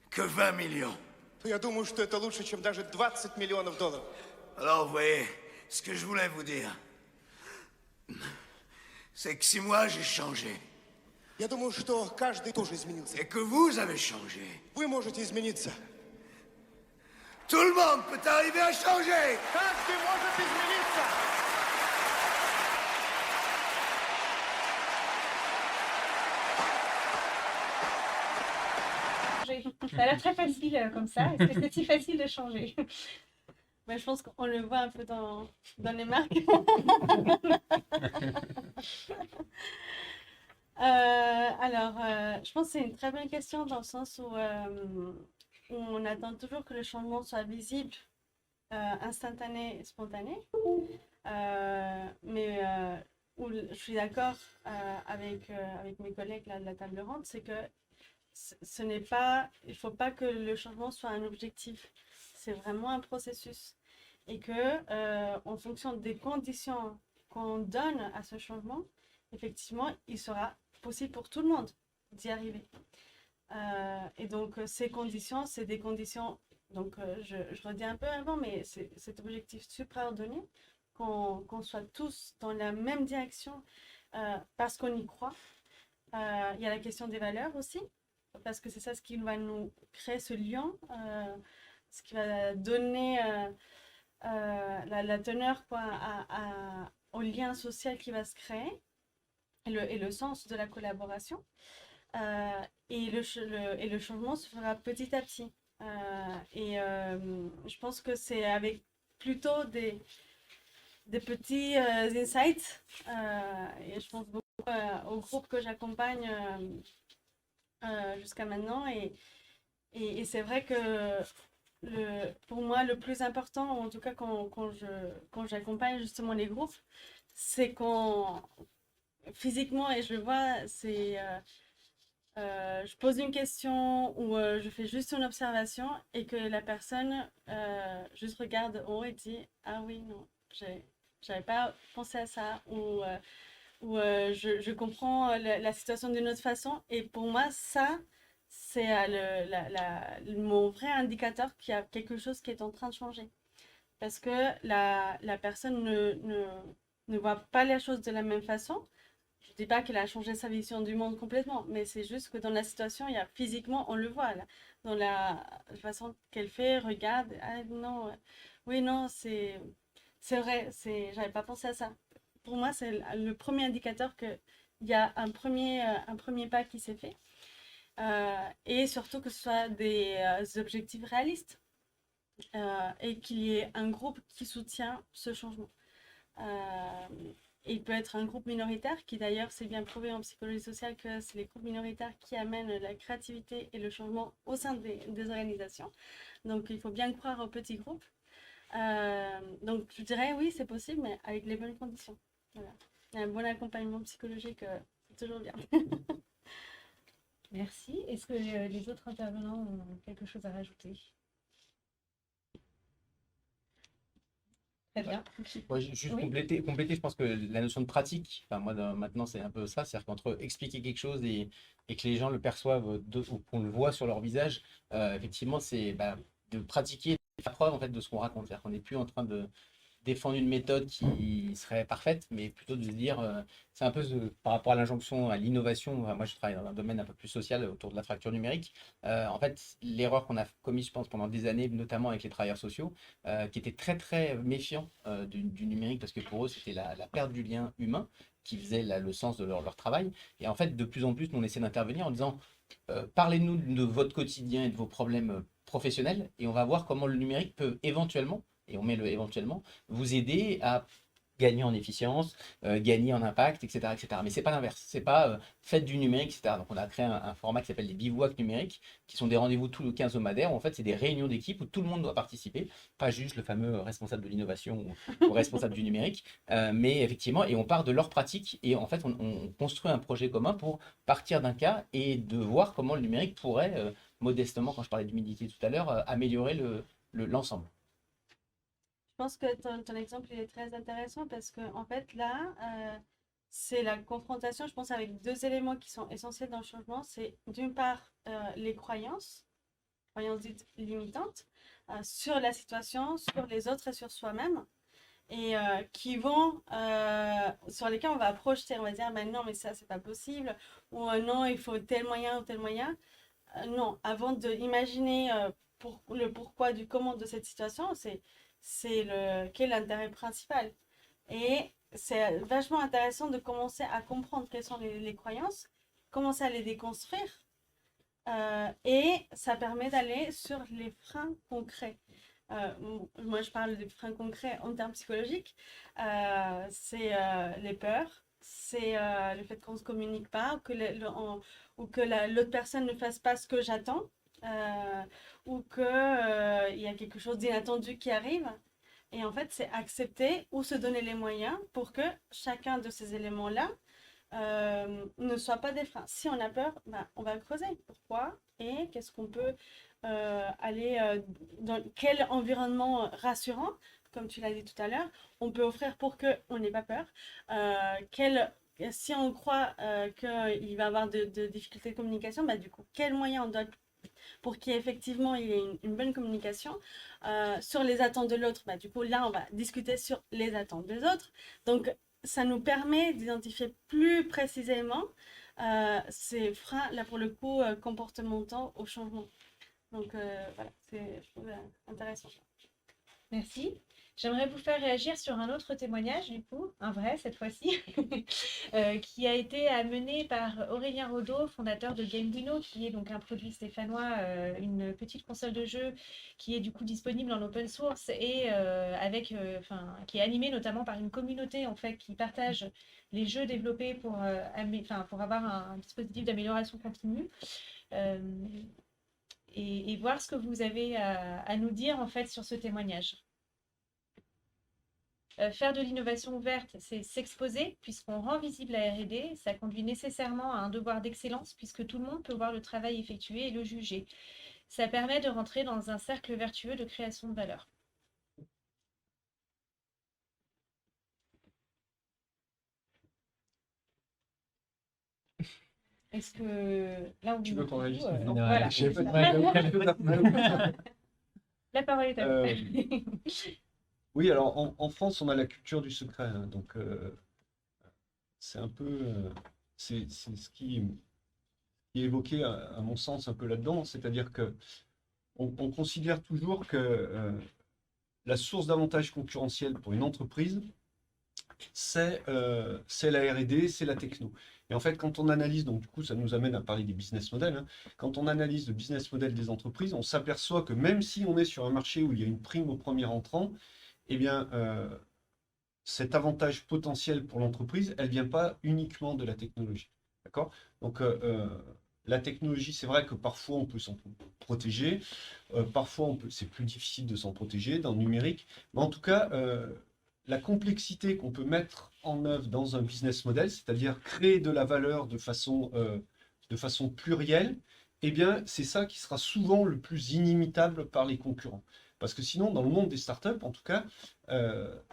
que 20 millions. Я думаю, что это лучше, чем даже 20 миллионов долларов. Alors, vous voyez, ce que je voulais vous dire, c'est que si moi j'ai changé, Я думаю, что каждый тоже изменился. et que vous avez changé, Вы можете измениться. tout le monde peut arriver à changer. Каждый может измениться. Ça a l'air très facile comme ça. Est-ce que c'est si facile de changer? Mais je pense qu'on le voit un peu dans les marques. Je pense que c'est une très bonne question dans le sens où on attend toujours que le changement soit visible, instantané et spontané. Mais je suis d'accord avec mes collègues là, de la table ronde, c'est que ce n'est pas, il ne faut pas que le changement soit un objectif. C'est vraiment un processus. Et que, en fonction des conditions qu'on donne à ce changement, effectivement, il sera possible pour tout le monde d'y arriver. Et donc, ces conditions, c'est des conditions, donc je redis un peu avant, mais c'est cet objectif supraordonné, qu'on soit tous dans la même direction parce qu'on y croit. Il y a la question des valeurs aussi, parce que c'est ça ce qui va nous créer ce lien, ce qui va donner la teneur quoi, au lien social qui va se créer et le sens de la collaboration. Et le changement se fera petit à petit. Je pense que c'est avec plutôt des petits insights. Et je pense beaucoup au groupe que j'accompagne jusqu'à maintenant. Et c'est vrai que pour moi, le plus important, en tout cas quand j'accompagne justement les groupes, c'est qu'on physiquement, et je le vois, c'est je pose une question ou je fais juste une observation et que la personne juste regarde en haut et dit ah oui, non, j'avais pas pensé à ça ou je comprends la situation d'une autre façon. Et pour moi, ça, c'est mon vrai indicateur qu'il y a quelque chose qui est en train de changer. Parce que la personne ne voit pas les choses de la même façon. Je dis pas qu'elle a changé sa vision du monde complètement, mais c'est juste que dans la situation, il y a physiquement, on le voit là, dans la façon qu'elle fait, regarde, ah non, oui, non, c'est vrai, j'avais pas pensé à ça. Pour moi, c'est le premier indicateur qu'il y a un premier pas qui s'est fait. Et surtout que ce soit des objectifs réalistes et qu'il y ait un groupe qui soutient ce changement. Il peut être un groupe minoritaire, qui d'ailleurs, c'est bien prouvé en psychologie sociale que c'est les groupes minoritaires qui amènent la créativité et le changement au sein des organisations. Donc, il faut bien croire aux petits groupes. Donc, je dirais oui, c'est possible, mais avec les bonnes conditions. Voilà. Un bon accompagnement psychologique, c'est toujours bien. Merci. Est-ce que les autres intervenants ont quelque chose à rajouter? Très bien. Moi, juste Oui. compléter, je pense que la notion de pratique, enfin, moi maintenant c'est un peu ça, c'est-à-dire qu'entre expliquer quelque chose et que les gens le perçoivent ou qu'on le voit sur leur visage, effectivement c'est de pratiquer, de faire preuve en fait de ce qu'on raconte. C'est-à-dire qu'on n'est plus en train de défendre une méthode qui serait parfaite, mais plutôt de se dire, c'est un peu par rapport à l'injonction à l'innovation. Moi, je travaille dans un domaine un peu plus social autour de la fracture numérique. En fait, l'erreur qu'on a commise, je pense, pendant des années, notamment avec les travailleurs sociaux, qui étaient très très méfiants du numérique parce que pour eux, c'était la perte du lien humain qui faisait le sens de leur travail. Et en fait, de plus en plus, nous, on essaie d'intervenir en disant, parlez-nous de votre quotidien et de vos problèmes professionnels, et on va voir comment le numérique peut éventuellement, et on met le éventuellement, vous aider à gagner en efficience, gagner en impact, etc., etc. Mais c'est pas l'inverse, c'est pas faites du numérique, etc. Donc on a créé un format qui s'appelle les bivouacs numériques, qui sont des rendez-vous tous les 15 hebdomadaires, où en fait c'est des réunions d'équipe où tout le monde doit participer, pas juste le fameux responsable de l'innovation ou responsable du numérique, mais effectivement, et on part de leurs pratiques, et en fait on construit un projet commun pour partir d'un cas et de voir comment le numérique pourrait, modestement, quand je parlais d'humidité tout à l'heure, améliorer l'ensemble. Je pense que ton exemple il est très intéressant parce que en fait là, c'est la confrontation, je pense, avec deux éléments qui sont essentiels dans le changement. C'est d'une part les croyances dites limitantes sur la situation, sur les autres et sur soi-même, et qui vont sur lesquels on va projeter, on va dire, ben non, mais ça c'est pas possible, ou non, il faut tel moyen ou tel moyen. Non, avant d'imaginer le pourquoi du comment de cette situation, quel est l'intérêt principal. Et c'est vachement intéressant de commencer à comprendre quelles sont les croyances, commencer à les déconstruire, et ça permet d'aller sur les freins concrets. Moi, je parle de freins concrets en termes psychologiques. C'est les peurs, c'est le fait qu'on ne se communique pas, ou que l'autre personne ne fasse pas ce que j'attends, ou qu'il y a quelque chose d'inattendu qui arrive. Et en fait, c'est accepter ou se donner les moyens pour que chacun de ces éléments-là ne soit pas des freins. Si on a peur, bah, on va creuser. Pourquoi? Et qu'est-ce qu'on peut aller dans quel environnement rassurant, comme tu l'as dit tout à l'heure, on peut offrir pour qu'on n'ait pas peur. Si on croit qu'il va y avoir de difficultés de communication, bah, du coup, quels moyens on doit pour qu'effectivement il y ait une bonne communication sur les attentes de l'autre. Bah, du coup, là, on va discuter sur les attentes des autres. Donc, ça nous permet d'identifier plus précisément ces freins, là, pour le coup, comportementaux au changement. Donc, voilà, je trouve intéressant. Merci. J'aimerais vous faire réagir sur un autre témoignage, du coup, un vrai cette fois-ci, qui a été amené par Aurélien Rodeau, fondateur de Gameduino, qui est donc un produit stéphanois, une petite console de jeu qui est du coup disponible en open source et qui est animée notamment par une communauté en fait qui partage les jeux développés pour avoir un dispositif d'amélioration continue. Et voir ce que vous avez à nous dire en fait sur ce témoignage. Faire de l'innovation ouverte, c'est s'exposer, puisqu'on rend visible la R&D. Ça conduit nécessairement à un devoir d'excellence, puisque tout le monde peut voir le travail effectué et le juger. Ça permet de rentrer dans un cercle vertueux de création de valeur. Est-ce que là on Tu veux qu'on réagisse? voilà. La parole est à vous. Oui, alors en France, on a la culture du secret, hein, donc c'est un peu, c'est ce qui est évoqué à mon sens un peu là-dedans, c'est-à-dire que on considère toujours que la source d'avantage concurrentiel pour une entreprise, c'est la R&D, c'est la techno. Et en fait, quand on analyse, donc du coup, ça nous amène à parler des business models, hein. Quand on analyse le business model des entreprises, on s'aperçoit que même si on est sur un marché où il y a une prime au premier entrant, eh bien, cet avantage potentiel pour l'entreprise, elle ne vient pas uniquement de la technologie. D'accord? Donc, la technologie, c'est vrai que parfois on peut s'en protéger, parfois c'est plus difficile de s'en protéger dans le numérique, mais en tout cas, la complexité qu'on peut mettre en œuvre dans un business model, c'est-à-dire créer de la valeur de façon plurielle, eh bien, c'est ça qui sera souvent le plus inimitable par les concurrents. Parce que sinon, dans le monde des startups, en tout cas,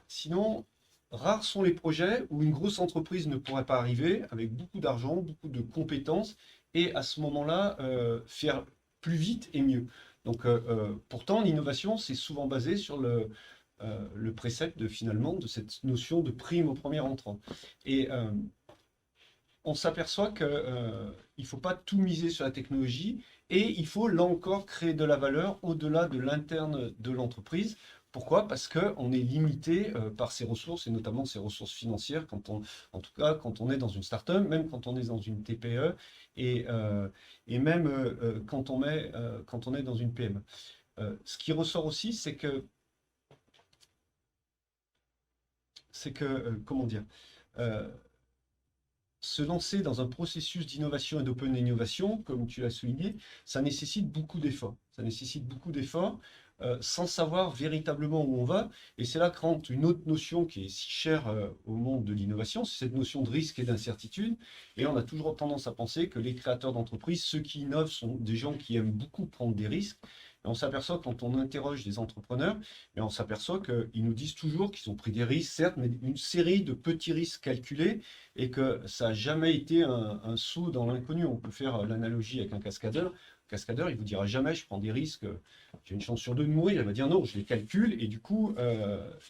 sinon, rares sont les projets où une grosse entreprise ne pourrait pas arriver avec beaucoup d'argent, beaucoup de compétences, et à ce moment-là, faire plus vite et mieux. Donc, pourtant, l'innovation, c'est souvent basé sur le précepte finalement de cette notion de prime au premier entrant. Et on s'aperçoit qu'il ne faut pas tout miser sur la technologie et il faut là encore créer de la valeur au-delà de l'interne de l'entreprise. Pourquoi? Parce qu'on est limité par ses ressources et notamment ses ressources financières, en tout cas quand on est dans une start-up, même quand on est dans une TPE et même quand on est dans une PME. Ce qui ressort aussi, c'est que comment dire, se lancer dans un processus d'innovation et d'open innovation, comme tu l'as souligné, ça nécessite beaucoup d'efforts. Ça nécessite beaucoup d'efforts sans savoir véritablement où on va. Et c'est là que rentre une autre notion qui est si chère au monde de l'innovation, c'est cette notion de risque et d'incertitude. Et on a toujours tendance à penser que les créateurs d'entreprises, ceux qui innovent, sont des gens qui aiment beaucoup prendre des risques. Et on s'aperçoit quand on interroge des entrepreneurs, et on s'aperçoit qu'ils nous disent toujours qu'ils ont pris des risques, certes, mais une série de petits risques calculés et que ça n'a jamais été un saut dans l'inconnu. On peut faire l'analogie avec un cascadeur. Le cascadeur, il vous dira jamais je prends des risques, j'ai une chance sur deux de mourir. Il va dire non, je les calcule et du coup,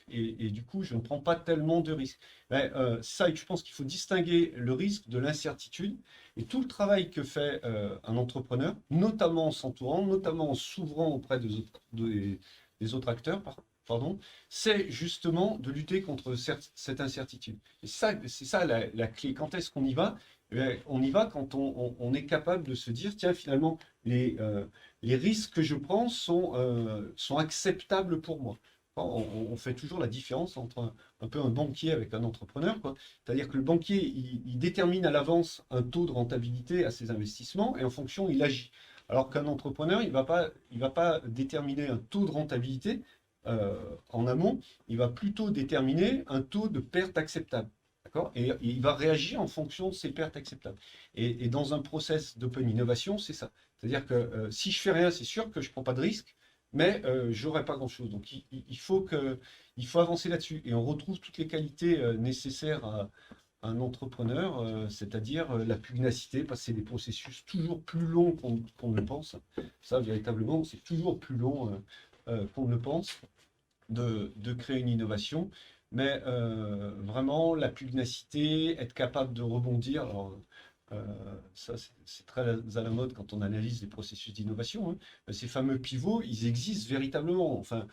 je ne prends pas tellement de risques. Mais, ça, je pense qu'il faut distinguer le risque de l'incertitude. Et tout le travail que fait un entrepreneur, notamment en s'entourant, notamment en s'ouvrant auprès des autres acteurs, pardon, c'est justement de lutter contre cette incertitude. Et c'est ça la clé. Quand est-ce qu'on y va? On y va quand on est capable de se dire, tiens, finalement, les risques que je prends sont acceptables pour moi. On fait toujours la différence entre un peu un banquier avec un entrepreneur, quoi. C'est-à-dire que le banquier, il détermine à l'avance un taux de rentabilité à ses investissements et en fonction, il agit. Alors qu'un entrepreneur, il va pas déterminer un taux de rentabilité, en amont, il va plutôt déterminer un taux de perte acceptable. D'accord? Et il va réagir en fonction de ces pertes acceptables. Et dans un process d'open innovation, c'est ça. C'est-à-dire que si je fais rien, c'est sûr que je ne prends pas de risque, mais je n'aurai pas grand-chose. Donc il faut avancer là-dessus. Et on retrouve toutes les qualités nécessaires à un entrepreneur, c'est-à-dire la pugnacité, parce que c'est des processus toujours plus longs qu'on ne le pense. Ça, véritablement, c'est toujours plus long qu'on ne le pense de créer une innovation. Mais vraiment, la pugnacité, être capable de rebondir, alors ça c'est très à la mode quand on analyse les processus d'innovation, hein. Ces fameux pivots, ils existent véritablement. Enfin,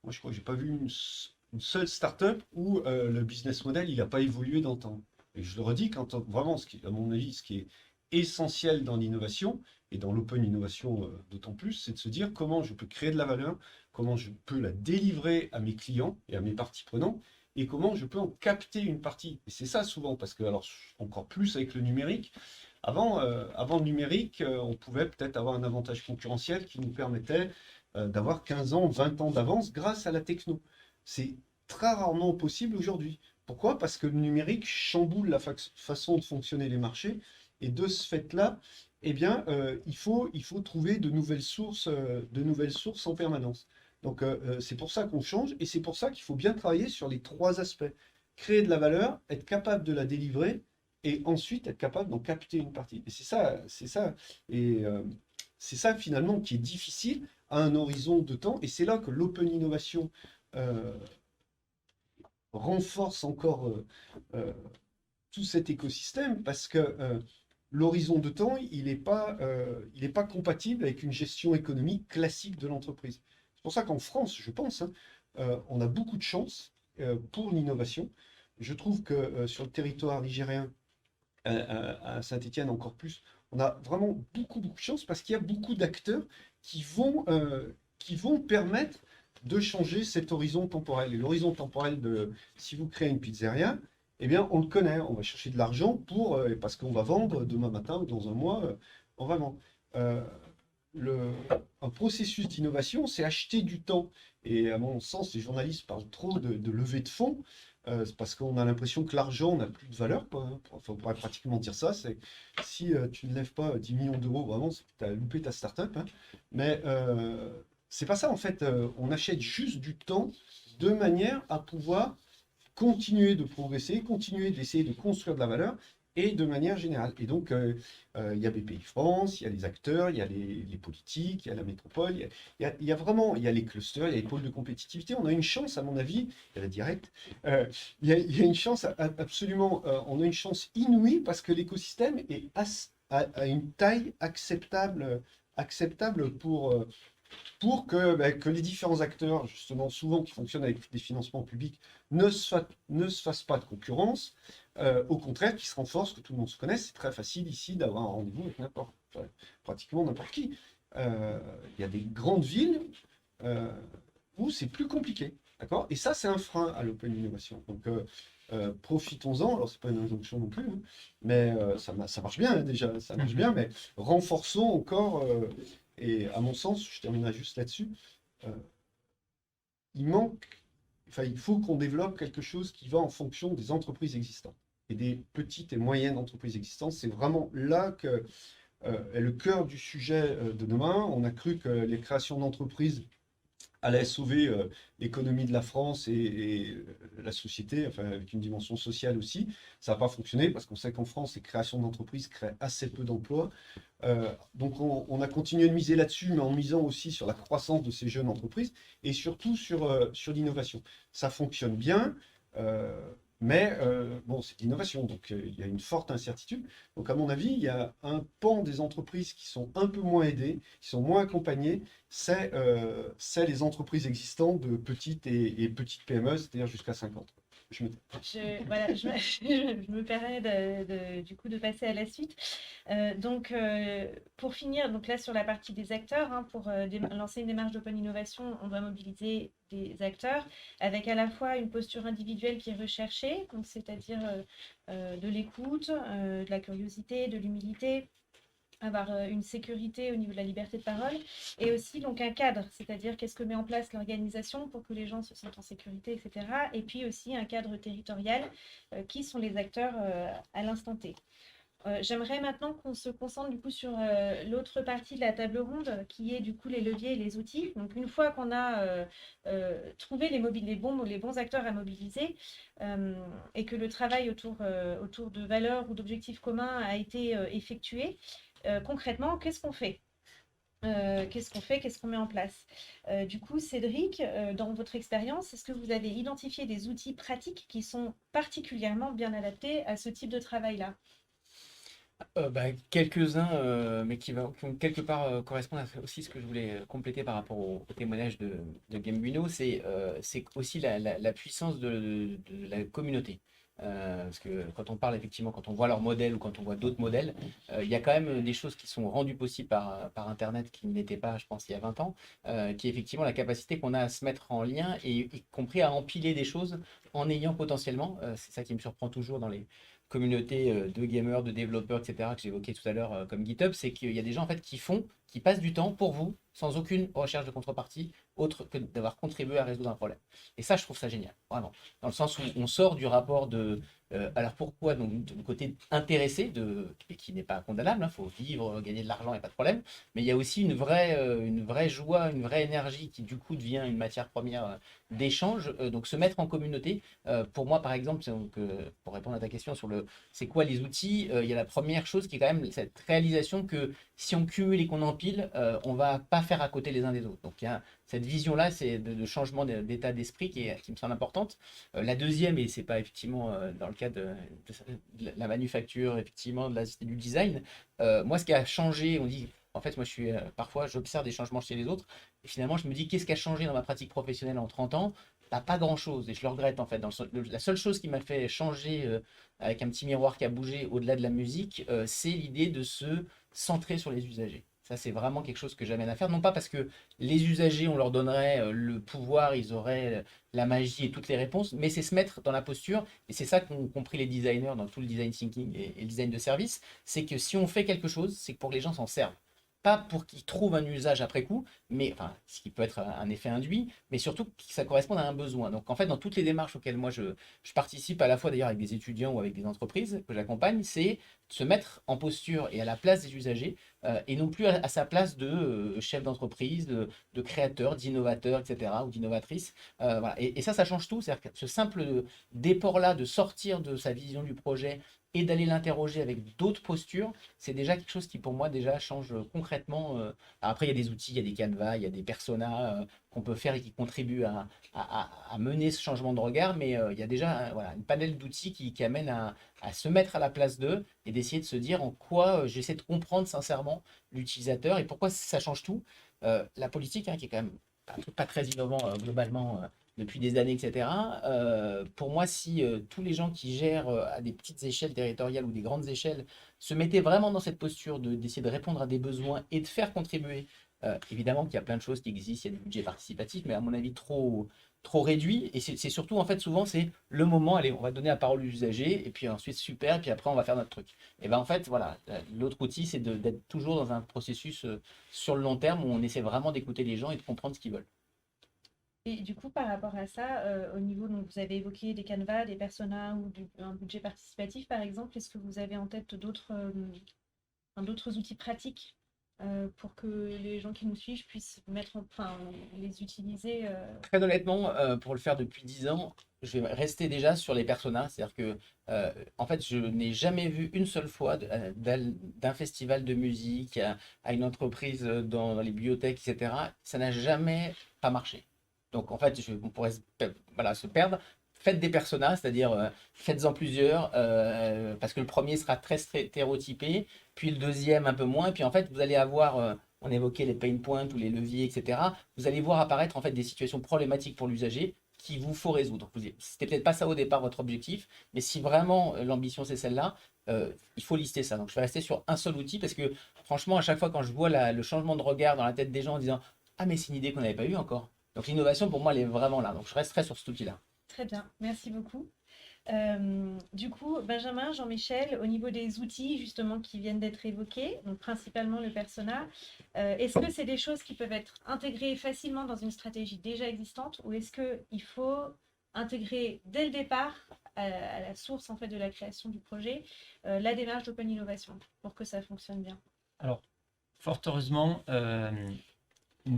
moi je crois que j'ai pas vu une seule start-up où le business model il n'a pas évolué dans le temps. Et je le redis, vraiment, à mon avis, ce qui est essentiel dans l'innovation, et dans l'open innovation d'autant plus, c'est de se dire comment je peux créer de la valeur, comment je peux la délivrer à mes clients et à mes parties prenantes, et comment je peux en capter une partie. Et c'est ça souvent, parce que, alors, encore plus avec le numérique, avant le numérique, on pouvait peut-être avoir un avantage concurrentiel qui nous permettait d'avoir 15 ans, 20 ans d'avance grâce à la techno. C'est très rarement possible aujourd'hui. Pourquoi? Parce que le numérique chamboule la façon de fonctionner les marchés. Et de ce fait-là, eh bien, il faut trouver de nouvelles sources en permanence. Donc, c'est pour ça qu'on change et c'est pour ça qu'il faut bien travailler sur les trois aspects. Créer de la valeur, être capable de la délivrer et ensuite être capable d'en capter une partie. Et c'est ça finalement qui est difficile à un horizon de temps. Et c'est là que l'open innovation renforce encore tout cet écosystème parce que l'horizon de temps, il n'est pas compatible avec une gestion économique classique de l'entreprise. C'est pour ça qu'en France, je pense, hein, on a beaucoup de chance pour l'innovation. Je trouve que sur le territoire ligérien, à Saint-Étienne encore plus, on a vraiment beaucoup, beaucoup de chance parce qu'il y a beaucoup d'acteurs qui vont permettre de changer cet horizon temporel. Et l'horizon temporel de si vous créez une pizzeria, eh bien, on le connaît. On va chercher de l'argent parce qu'on va vendre demain matin ou dans un mois, on va vendre. Un processus d'innovation, c'est acheter du temps. Et à mon sens, les journalistes parlent trop de levée de fonds. C'est parce qu'on a l'impression que l'argent n'a plus de valeur, quoi, hein. Enfin, on pourrait pratiquement dire ça. C'est si tu ne lèves pas 10 millions d'euros, vraiment, tu as loupé ta start-up, hein. Mais c'est pas ça, en fait. On achète juste du temps de manière à pouvoir continuer de progresser, continuer d'essayer de construire de la valeur et de manière générale. Et donc, il y a BPI France, il y a les acteurs, il y a les politiques, il y a la métropole, il y a vraiment, il y a les clusters, il y a les pôles de compétitivité. On a une chance, à mon avis, il y a la directe, il y a une chance absolument, on a une chance inouïe parce que l'écosystème est à une taille acceptable pour que les différents acteurs, justement, souvent qui fonctionnent avec des financements publics, ne se fassent pas de concurrence, au contraire, qui se renforcent, que tout le monde se connaisse. C'est très facile ici d'avoir un rendez-vous avec pratiquement n'importe qui. Il y a des grandes villes où c'est plus compliqué. D'accord? Et ça, c'est un frein à l'open innovation. Donc, profitons-en. Alors, c'est pas une injonction non plus, hein, mais ça marche bien, hein, déjà, ça marche bien, mais renforçons encore. Et à mon sens, je terminerai juste là-dessus, il faut qu'on développe quelque chose qui va en fonction des entreprises existantes et des petites et moyennes entreprises existantes. C'est vraiment là que est le cœur du sujet de demain. On a cru que les créations d'entreprises allaient sauver l'économie de la France et la société, enfin, avec une dimension sociale aussi. Ça n'a pas fonctionné parce qu'on sait qu'en France, les créations d'entreprises créent assez peu d'emplois. Donc on a continué de miser là-dessus, mais en misant aussi sur la croissance de ces jeunes entreprises et surtout sur l'innovation. Ça fonctionne bien, mais bon, c'est de l'innovation, donc il y a une forte incertitude. Donc à mon avis, il y a un pan des entreprises qui sont un peu moins aidées, qui sont moins accompagnées, c'est les entreprises existantes de petites et petites PME, c'est-à-dire jusqu'à 50. Voilà, je me permets du coup de passer à la suite. Donc, pour finir, donc là sur la partie des acteurs, hein, pour lancer une démarche d'open innovation, on doit mobiliser des acteurs avec à la fois une posture individuelle qui est recherchée, donc c'est-à-dire de l'écoute, de la curiosité, de l'humilité, avoir une sécurité au niveau de la liberté de parole, et aussi donc un cadre, c'est-à-dire qu'est-ce que met en place l'organisation pour que les gens se sentent en sécurité, etc. Et puis aussi un cadre territorial, qui sont les acteurs à l'instant T. J'aimerais maintenant qu'on se concentre du coup sur l'autre partie de la table ronde, qui est du coup les leviers et les outils. Donc une fois qu'on a trouvé les bons acteurs à mobiliser, et que le travail autour de valeurs ou d'objectifs communs a été effectué, concrètement, qu'est-ce qu'on fait? Qu'est-ce qu'on met en place? Du coup, Cédric, dans votre expérience, est-ce que vous avez identifié des outils pratiques qui sont particulièrement bien adaptés à ce type de travail-là? Quelques-uns, mais qui vont quelque part correspondre aussi ce que je voulais compléter par rapport au témoignage de Gembuino, c'est aussi la puissance de la communauté. Parce que quand on parle effectivement, quand on voit leur modèle ou quand on voit d'autres modèles, il y a quand même des choses qui sont rendues possibles par Internet qui n'étaient pas, je pense, il y a 20 ans, qui est effectivement la capacité qu'on a à se mettre en lien et y compris à empiler des choses en ayant potentiellement, c'est ça qui me surprend toujours dans les communauté de gamers, de développeurs, etc., que j'évoquais tout à l'heure comme GitHub, c'est qu'il y a des gens en fait qui passent du temps pour vous sans aucune recherche de contrepartie autre que d'avoir contribué à résoudre un problème. Et ça, je trouve ça génial, vraiment. Dans le sens où on sort du rapport de alors pourquoi donc du côté intéressé qui n'est pas condamnable, il faut vivre, gagner de l'argent et pas de problème, mais il y a aussi une vraie joie, une vraie énergie qui du coup devient une matière première d'échange. Donc se mettre en communauté, pour moi par exemple, donc, pour répondre à ta question sur le c'est quoi les outils, il y a la première chose qui est quand même cette réalisation que si on cumule et qu'on empile, on va pas faire à côté les uns des autres. Donc il y a cette vision-là, c'est de changement d'état d'esprit qui me semble importante. La deuxième, et c'est pas effectivement dans le cas de la manufacture, effectivement, du design, moi ce qui a changé, on dit, en fait, moi parfois j'observe des changements chez les autres, et finalement je me dis qu'est-ce qui a changé dans ma pratique professionnelle en 30 ans? Bah, pas grand-chose, et je le regrette en fait. La seule chose qui m'a fait changer avec un petit miroir qui a bougé au-delà de la musique, c'est l'idée de se centrer sur les usagers. Ça, c'est vraiment quelque chose que j'amène à faire. Non pas parce que les usagers, on leur donnerait le pouvoir, ils auraient la magie et toutes les réponses, mais c'est se mettre dans la posture. Et c'est ça qu'ont compris les designers dans tout le design thinking et le design de service. C'est que si on fait quelque chose, c'est pour que les gens s'en servent. Pas pour qu'ils trouvent un usage après coup, mais enfin, ce qui peut être un effet induit, mais surtout que ça corresponde à un besoin. Donc en fait, dans toutes les démarches auxquelles moi je participe, à la fois d'ailleurs avec des étudiants ou avec des entreprises que j'accompagne, c'est se mettre en posture et à la place des usagers, et non plus à sa place de chef d'entreprise, de créateur, d'innovateur, etc., ou d'innovatrice. Voilà. Et ça change tout. C'est-à-dire que ce simple déport-là de sortir de sa vision du projet et d'aller l'interroger avec d'autres postures, c'est déjà quelque chose qui pour moi déjà change concrètement. Après, il y a des outils, il y a des canevas, il y a des personas qu'on peut faire et qui contribuent à mener ce changement de regard, mais il y a déjà voilà, une panel d'outils qui amène à se mettre à la place d'eux et d'essayer de se dire en quoi j'essaie de comprendre sincèrement l'utilisateur et pourquoi ça change tout. La politique, hein, qui est quand même un truc pas très innovant globalement depuis des années, etc. Pour moi, si tous les gens qui gèrent à des petites échelles territoriales ou des grandes échelles se mettaient vraiment dans cette posture d'essayer de répondre à des besoins et de faire contribuer, évidemment qu'il y a plein de choses qui existent, il y a des budgets participatifs, mais à mon avis trop réduits. Et c'est surtout, en fait, souvent, c'est le moment, allez, on va donner la parole aux usagers, et puis ensuite, super, puis après, on va faire notre truc. Et ben en fait, voilà, l'autre outil, c'est d'être toujours dans un processus sur le long terme où on essaie vraiment d'écouter les gens et de comprendre ce qu'ils veulent. Et du coup, par rapport à ça, au niveau, donc vous avez évoqué des canevas, des personas ou un budget participatif, par exemple, est-ce que vous avez en tête d'autres outils pratiques pour que les gens qui nous suivent puissent les utiliser Très honnêtement, pour le faire depuis 10 ans, je vais rester déjà sur les personas. C'est-à-dire que, en fait, je n'ai jamais vu une seule fois d'un festival de musique à une entreprise dans les bibliothèques, etc. Ça n'a jamais pas marché. Donc, en fait, on pourrait voilà, se perdre. Faites des personas, c'est-à-dire faites-en plusieurs, parce que le premier sera très stéréotypé, puis le deuxième un peu moins, et puis en fait, vous allez avoir on évoquait les pain points ou les leviers, etc. Vous allez voir apparaître en fait des situations problématiques pour l'usager qu'il vous faut résoudre. C'était peut-être pas ça au départ votre objectif, mais si vraiment l'ambition c'est celle-là, il faut lister ça. Donc je vais rester sur un seul outil parce que franchement, à chaque fois quand je vois le changement de regard dans la tête des gens en disant ah mais c'est une idée qu'on n'avait pas eue encore. Donc l'innovation pour moi elle est vraiment là. Donc je resterai sur cet outil-là. Très bien, merci beaucoup. Du coup, Benjamin, Jean-Michel, au niveau des outils justement qui viennent d'être évoqués, donc principalement le persona, est-ce que c'est des choses qui peuvent être intégrées facilement dans une stratégie déjà existante ou est-ce qu'il faut intégrer dès le départ, à la source en fait de la création du projet, la démarche d'open innovation pour que ça fonctionne bien? Alors, fort heureusement,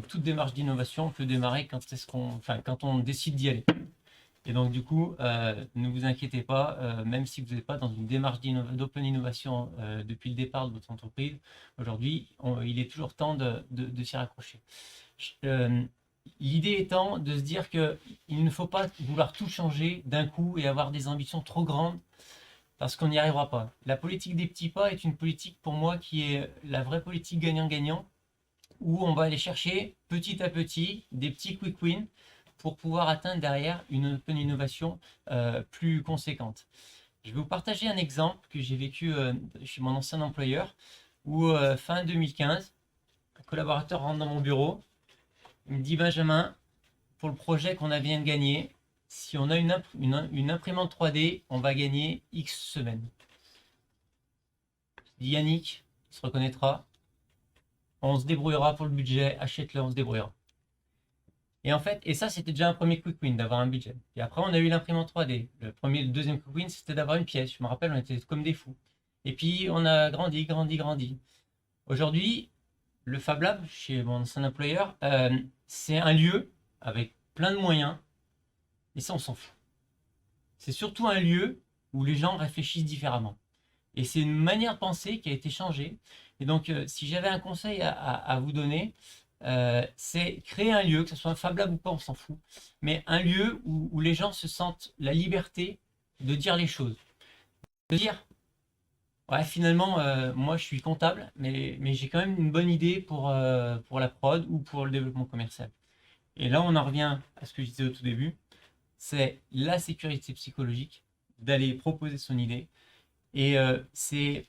toute démarche d'innovation peut démarrer quand on décide d'y aller. Et donc, du coup, ne vous inquiétez pas, même si vous n'êtes pas dans une démarche d'open innovation depuis le départ de votre entreprise, aujourd'hui, il est toujours temps de s'y raccrocher. L'idée étant de se dire qu'il ne faut pas vouloir tout changer d'un coup et avoir des ambitions trop grandes parce qu'on n'y arrivera pas. La politique des petits pas est une politique pour moi qui est la vraie politique gagnant-gagnant où on va aller chercher petit à petit des petits quick wins pour pouvoir atteindre derrière une open innovation plus conséquente. Je vais vous partager un exemple que j'ai vécu chez mon ancien employeur où fin 2015, un collaborateur rentre dans mon bureau, il me dit Benjamin, pour le projet qu'on vient de gagner, si on a une imprimante 3D, on va gagner X semaines. Je dis Yannick, il se reconnaîtra, on se débrouillera pour le budget, achète-le, on se débrouillera. Et en fait, et ça c'était déjà un premier quick win d'avoir un budget. Et après on a eu l'imprimante 3D. Le deuxième quick win c'était d'avoir une pièce. Je me rappelle, on était comme des fous. Et puis on a grandi. Aujourd'hui, le Fab Lab chez mon ancien employeur, c'est un lieu avec plein de moyens. Et ça on s'en fout. C'est surtout un lieu où les gens réfléchissent différemment. Et c'est une manière de penser qui a été changée. Et donc, si j'avais un conseil à vous donner, c'est créer un lieu, que ce soit un Fab Lab ou pas, on s'en fout, mais un lieu où les gens se sentent la liberté de dire les choses. De dire, ouais, finalement, moi je suis comptable, mais j'ai quand même une bonne idée pour la prod ou pour le développement commercial. Et là, on en revient à ce que je disais au tout début, c'est la sécurité psychologique d'aller proposer son idée. Et c'est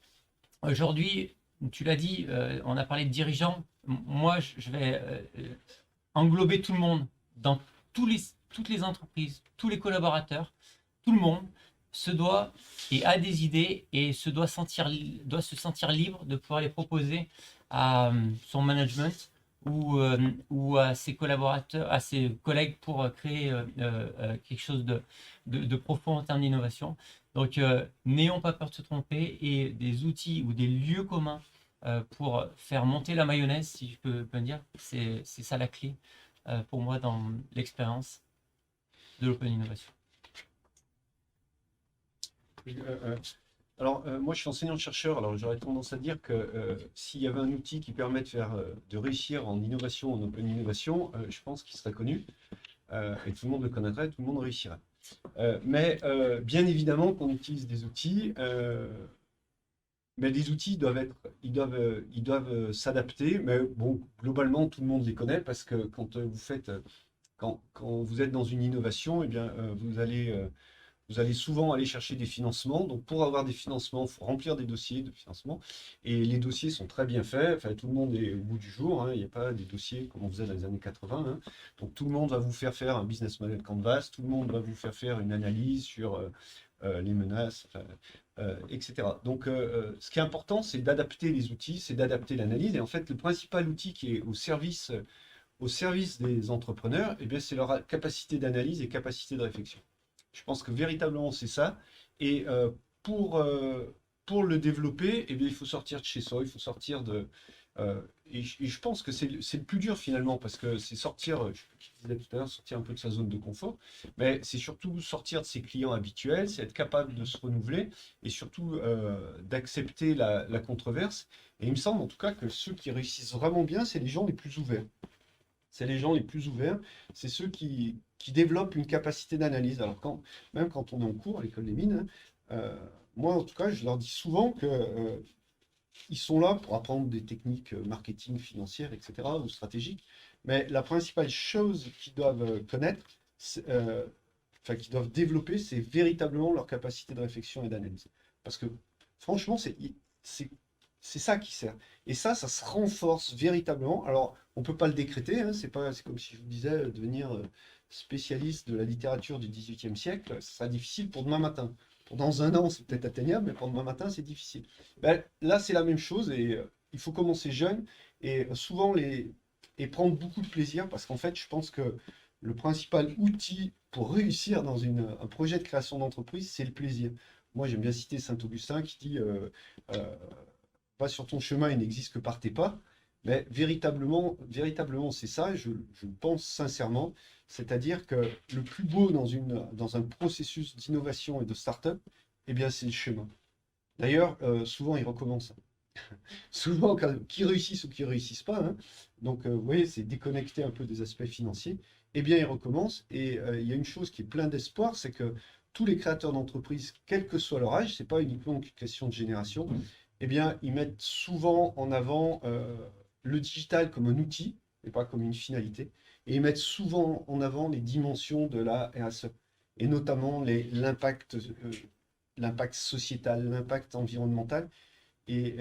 aujourd'hui, tu l'as dit, on a parlé de dirigeants. Moi, je vais englober tout le monde dans toutes les entreprises, tous les collaborateurs, tout le monde se doit et a des idées et doit se sentir libre de pouvoir les proposer à son management ou à ses collaborateurs, à ses collègues pour créer quelque chose de profond en termes d'innovation. Donc, n'ayons pas peur de se tromper et des outils ou des lieux communs pour faire monter la mayonnaise, si je peux dire, c'est ça la clé pour moi dans l'expérience de l'open innovation. Alors, moi, je suis enseignant-chercheur, alors j'aurais tendance à dire que s'il y avait un outil qui permet de réussir en innovation, en open innovation, je pense qu'il serait connu, et tout le monde le connaîtrait, tout le monde réussirait. Mais bien évidemment qu'on utilise des outils, mais les outils ils doivent s'adapter, mais bon, globalement, tout le monde les connaît, parce que quand vous êtes dans une innovation, eh bien, vous allez souvent aller chercher des financements. Donc, pour avoir des financements, il faut remplir des dossiers de financement. Et les dossiers sont très bien faits. Enfin, tout le monde est au bout du jour, hein. Il n'y a pas des dossiers comme on faisait dans les années 80, hein. Donc, tout le monde va vous faire un business model canvas. Tout le monde va vous faire une analyse sur les menaces, etc. Donc, ce qui est important, c'est d'adapter les outils, c'est d'adapter l'analyse. Et en fait, le principal outil qui est au service des entrepreneurs, eh bien, c'est leur capacité d'analyse et capacité de réflexion. Je pense que véritablement c'est ça. Et pour le développer, eh bien, il faut sortir de chez soi, il faut sortir de. Et je pense que c'est le plus dur finalement, parce que c'est sortir, je disais tout à l'heure, sortir un peu de sa zone de confort, mais c'est surtout sortir de ses clients habituels, c'est être capable de se renouveler et surtout d'accepter la controverse. Et il me semble en tout cas que ceux qui réussissent vraiment bien, c'est les gens les plus ouverts. C'est les gens les plus ouverts, c'est ceux qui développent une capacité d'analyse. Alors même quand on est en cours à l'école des mines, moi en tout cas, je leur dis souvent que ils sont là pour apprendre des techniques marketing, financières, etc., ou stratégiques. Mais la principale chose qu'ils doivent connaître, qu'ils doivent développer, c'est véritablement leur capacité de réflexion et d'analyse. Parce que franchement, c'est ça qui sert. Et ça se renforce véritablement. Alors, on ne peut pas le décréter, hein, c'est comme si je vous disais devenir spécialiste de la littérature du XVIIIe siècle, ça sera difficile pour demain matin. Pour dans un an, c'est peut-être atteignable, mais pour demain matin, c'est difficile. Ben, là, c'est la même chose et il faut commencer jeune et souvent et prendre beaucoup de plaisir parce qu'en fait, je pense que le principal outil pour réussir dans un projet de création d'entreprise, c'est le plaisir. Moi, j'aime bien citer Saint-Augustin qui dit euh, va sur ton chemin, il n'existe que par tes pas. Mais véritablement, c'est ça, je le pense sincèrement. C'est-à-dire que le plus beau dans un processus d'innovation et de start-up, eh bien, c'est le chemin. D'ailleurs, souvent, ils recommencent. Souvent, qui réussissent ou qui réussissent pas, hein. Donc, vous voyez, c'est déconnecté un peu des aspects financiers. Eh bien, ils recommencent. Et il y a une chose qui est plein d'espoir, c'est que tous les créateurs d'entreprises, quel que soit leur âge, c'est pas uniquement une question de génération, eh bien, ils mettent souvent en avant le digital comme un outil et pas comme une finalité. Et ils mettent souvent en avant les dimensions de la RSE, et notamment l'impact sociétal, l'impact environnemental. Et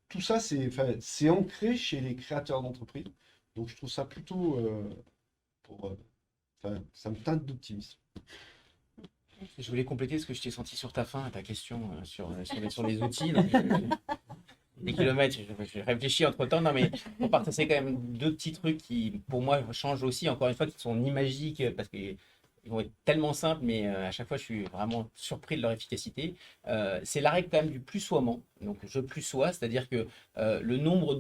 tout ça, c'est ancré chez les créateurs d'entreprises. Donc, je trouve ça plutôt, ça me teinte d'optimisme. Je voulais compléter ce que je t'ai senti sur ta fin, ta question sur les outils. Des kilomètres, je réfléchis entre-temps. Non, mais on partageait quand même deux petits trucs qui, pour moi, changent aussi, encore une fois, qui sont ni magiques, parce qu'ils vont être tellement simples, mais à chaque fois, je suis vraiment surpris de leur efficacité. C'est la règle quand même du plus-soiement. Donc, je plus-sois, c'est-à-dire que le nombre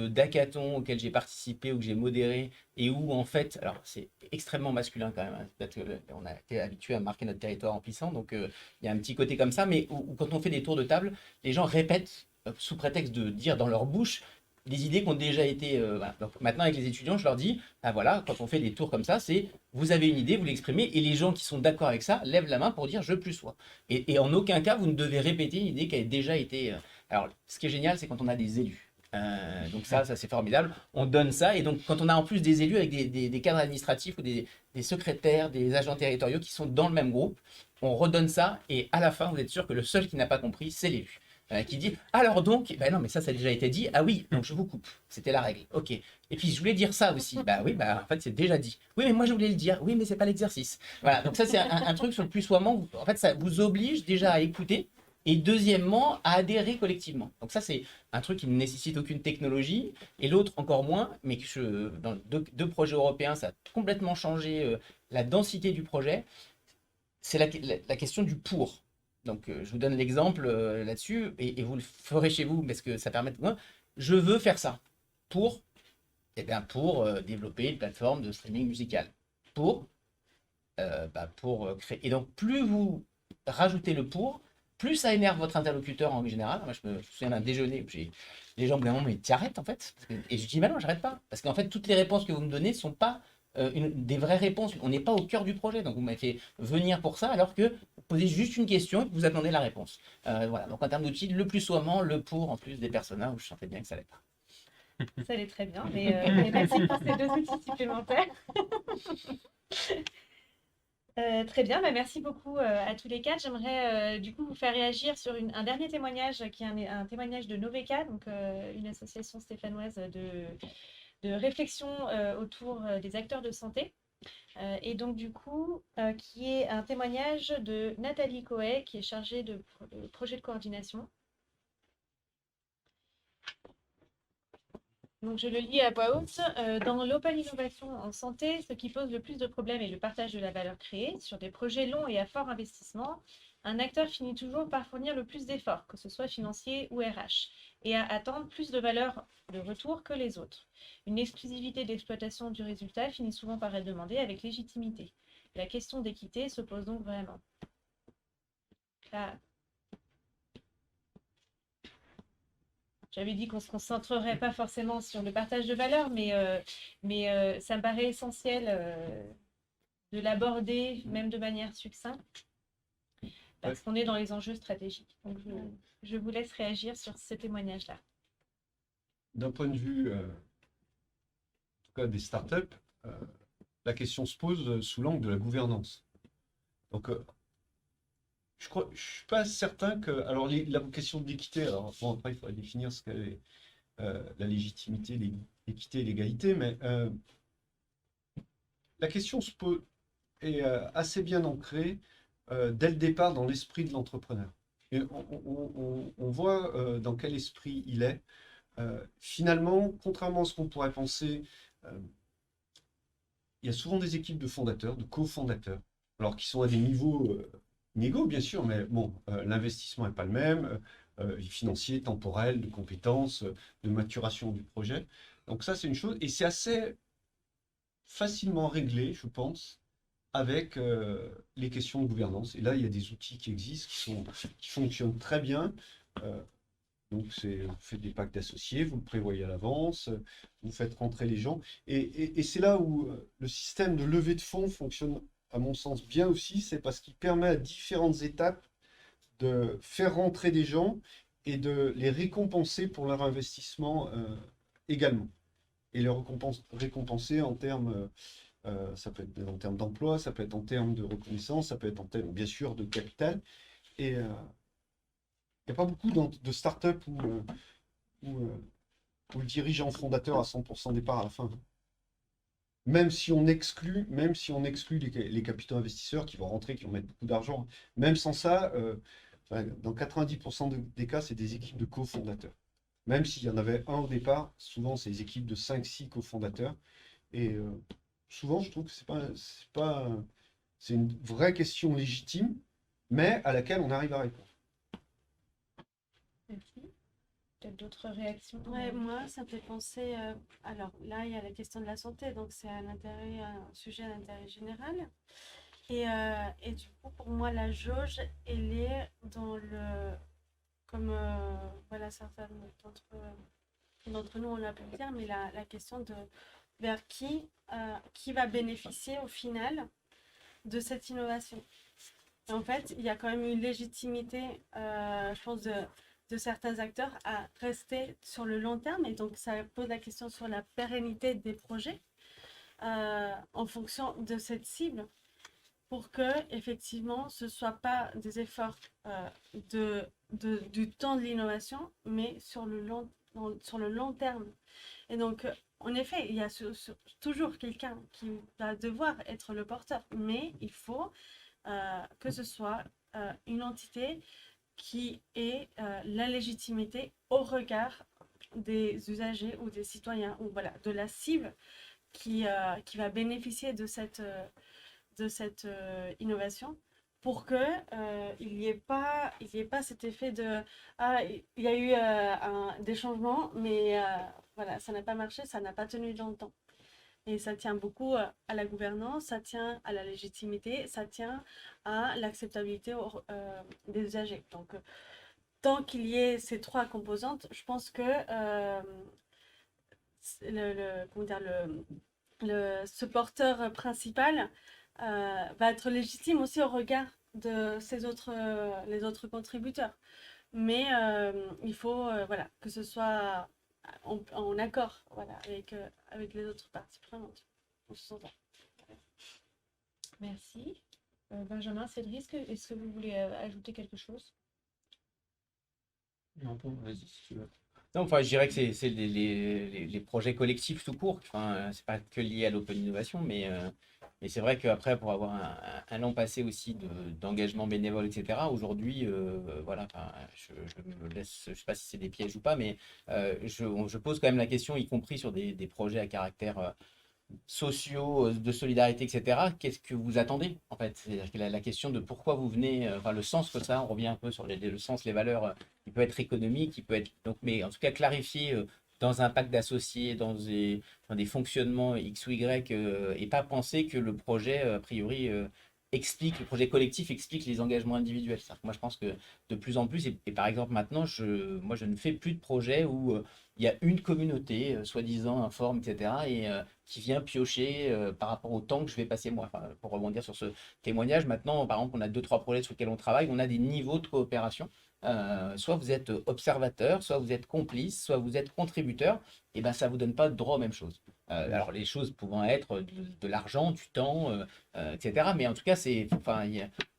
d'hackathons auxquels j'ai participé ou que j'ai modéré, et où, en fait, alors c'est extrêmement masculin quand même, hein, peut-être qu'on a été habitué à marquer notre territoire en puissant, donc il y a un petit côté comme ça, mais où quand on fait des tours de table, les gens répètent sous prétexte de dire dans leur bouche des idées qui ont déjà été. Voilà. Donc maintenant, avec les étudiants, je leur dis ah voilà, quand on fait des tours comme ça, c'est vous avez une idée, vous l'exprimez, et les gens qui sont d'accord avec ça lèvent la main pour dire je plus sois. Et en aucun cas, vous ne devez répéter une idée qui a déjà été. Alors, ce qui est génial, c'est quand on a des élus. Donc ça c'est formidable. On donne ça, et donc quand on a en plus des élus avec des cadres administratifs ou des secrétaires, des agents territoriaux qui sont dans le même groupe, on redonne ça, et à la fin, vous êtes sûr que le seul qui n'a pas compris, c'est l'élu. Qui dit alors donc, ben non, mais ça a déjà été dit. Ah oui, donc je vous coupe. C'était la règle. Ok. Et puis je voulais dire ça aussi. Bah oui, bah en fait c'est déjà dit. Oui, mais moi je voulais le dire. Oui, mais c'est pas l'exercice. Voilà. Donc ça c'est un truc sur le plus-soiement. En fait, ça vous oblige déjà à écouter et deuxièmement à adhérer collectivement. Donc ça c'est un truc qui ne nécessite aucune technologie et l'autre encore moins. Mais que dans deux projets européens, ça a complètement changé la densité du projet. C'est la question du pour. Donc, je vous donne l'exemple là-dessus, et vous le ferez chez vous, parce que ça permet de... Moi, je veux faire ça pour, pour développer une plateforme de streaming musical. Pour créer... Et donc, plus vous rajoutez le pour, plus ça énerve votre interlocuteur en général. Moi, je me souviens d'un déjeuner où les gens, au bout d'un moment, mais tu arrêtes en fait. Et je dis, bah non, j'arrête pas. Parce qu'en fait, toutes les réponses que vous me donnez ne sont pas des vraies réponses. On n'est pas au cœur du projet. Donc, vous m'avez fait venir pour ça, alors que vous posez juste une question et que vous attendez la réponse. Voilà. Donc, en termes d'outils, le plus souvent, le pour, en plus des personnages, où je sentais bien que ça allait pas. Ça allait très bien, mais merci pour ces deux outils supplémentaires. Très bien, bah merci beaucoup à tous les quatre. J'aimerais du coup vous faire réagir sur un dernier témoignage qui est un témoignage de Noveka, donc une association stéphanoise de réflexion autour des acteurs de santé. Et donc du coup, qui est un témoignage de Nathalie Coët, qui est chargée de projet de coordination. Donc je le lis à voix haute. Dans l'open innovation en santé, ce qui pose le plus de problèmes est le partage de la valeur créée. Sur des projets longs et à fort investissement, un acteur finit toujours par fournir le plus d'efforts, que ce soit financier ou RH, et à attendre plus de valeur de retour que les autres. Une exclusivité d'exploitation du résultat finit souvent par être demandée avec légitimité. La question d'équité se pose donc vraiment. Là, j'avais dit qu'on ne se concentrerait pas forcément sur le partage de valeur, mais ça me paraît essentiel de l'aborder, même de manière succincte, parce qu'on est dans les enjeux stratégiques. Donc, je vous laisse réagir sur ce témoignage-là. D'un point de vue, en tout cas des startups, la question se pose sous l'angle de la gouvernance. Donc, je suis pas certain que. Alors, la question de l'équité, alors bon, après, il faudrait définir ce qu'est la légitimité, l'équité et l'égalité, mais la question se pose, est assez bien ancrée dès le départ dans l'esprit de l'entrepreneur. Et on voit dans quel esprit il est. Finalement, contrairement à ce qu'on pourrait penser, euh, il y a souvent des équipes de fondateurs, de cofondateurs, alors qui sont à des niveaux inégaux, bien sûr, mais bon, l'investissement n'est pas le même, financier, temporel, de compétences, de maturation du projet. Donc ça, c'est une chose, et c'est assez facilement réglé, je pense, avec les questions de gouvernance. Et là, il y a des outils qui existent, qui fonctionnent très bien. Euh, donc, vous faites des pactes d'associés, vous le prévoyez à l'avance, vous faites rentrer les gens. Et c'est là où le système de levée de fonds fonctionne, à mon sens, bien aussi. C'est parce qu'il permet à différentes étapes de faire rentrer des gens et de les récompenser pour leur investissement également. Et les récompenser en termes, ça peut être en termes d'emploi, ça peut être en termes de reconnaissance, ça peut être en termes, bien sûr, de capital. Et il n'y a pas beaucoup de startups où le dirigeant fondateur a 100% départ à la fin. Même si on exclut les capitaux investisseurs qui vont rentrer, qui vont mettre beaucoup d'argent, même sans ça, dans 90% des cas, c'est des équipes de cofondateurs. Même s'il y en avait un au départ, souvent c'est des équipes de 5-6 cofondateurs. Et souvent, je trouve que c'est une vraie question légitime, mais à laquelle on arrive à répondre. Merci. Peut-être d'autres réactions? Ouais, moi, ça me fait penser. Alors là, il y a la question de la santé, donc c'est un sujet d'intérêt général. Et du coup, pour moi, la jauge, elle est dans le. Comme voilà, certains d'entre nous, on l'a pu le dire, mais la question de vers qui va bénéficier au final de cette innovation. Et en fait, il y a quand même une légitimité, je pense, de certains acteurs à rester sur le long terme. Et donc, ça pose la question sur la pérennité des projets en fonction de cette cible pour que, effectivement, ce ne soit pas des efforts du temps de l'innovation, mais sur le long terme. Et donc, en effet, il y a toujours quelqu'un qui va devoir être le porteur, mais il faut que ce soit une entité qui ait la légitimité au regard des usagers ou des citoyens, ou voilà, de la cible qui va bénéficier de cette innovation pour que il n'y ait pas cet effet de il y a eu des changements, mais voilà, ça n'a pas marché, ça n'a pas tenu dans le temps. Et ça tient beaucoup à la gouvernance, ça tient à la légitimité, ça tient à l'acceptabilité des usagers. Donc, tant qu'il y ait ces trois composantes, je pense que comment dire, ce porteur principal va être légitime aussi au regard de les autres contributeurs. Mais il faut voilà, que ce soit en accord voilà, avec les autres parties prenantes. Merci. Benjamin, Cédric, est-ce que vous voulez ajouter quelque chose? Non, bon, vas-y si tu veux. Non, enfin, je dirais que c'est les projets collectifs tout court. Enfin, c'est pas que lié à l'open innovation, mais c'est vrai qu'après, pour avoir un long passé aussi d'engagement bénévole, etc., aujourd'hui, voilà, enfin, je me laisse, je sais pas si c'est des pièges ou pas, mais je pose quand même la question, y compris sur des projets à caractère sociaux, de solidarité, etc. Qu'est-ce que vous attendez, en fait? C'est-à-dire que la question de pourquoi vous venez, enfin, le sens que ça, on revient un peu sur le sens, les valeurs, qui peut être économique, qui peut être, donc, mais en tout cas clarifier dans un pacte d'associés, dans des fonctionnements X ou Y, et pas penser que le projet, a priori, le projet collectif explique les engagements individuels. C'est-à-dire que moi, je pense que de plus en plus, et par exemple maintenant, moi, je ne fais plus de projets où il y a une communauté, soi-disant informe, etc., et qui vient piocher par rapport au temps que je vais passer moi. Enfin, pour rebondir sur ce témoignage, maintenant, par exemple, on a 2-3 projets sur lesquels on travaille, on a des niveaux de coopération. Soit vous êtes observateur, soit vous êtes complice, soit vous êtes contributeur, et ben ça ne vous donne pas droit aux mêmes choses. Alors les choses pouvant être de l'argent, du temps, etc. Mais en tout cas,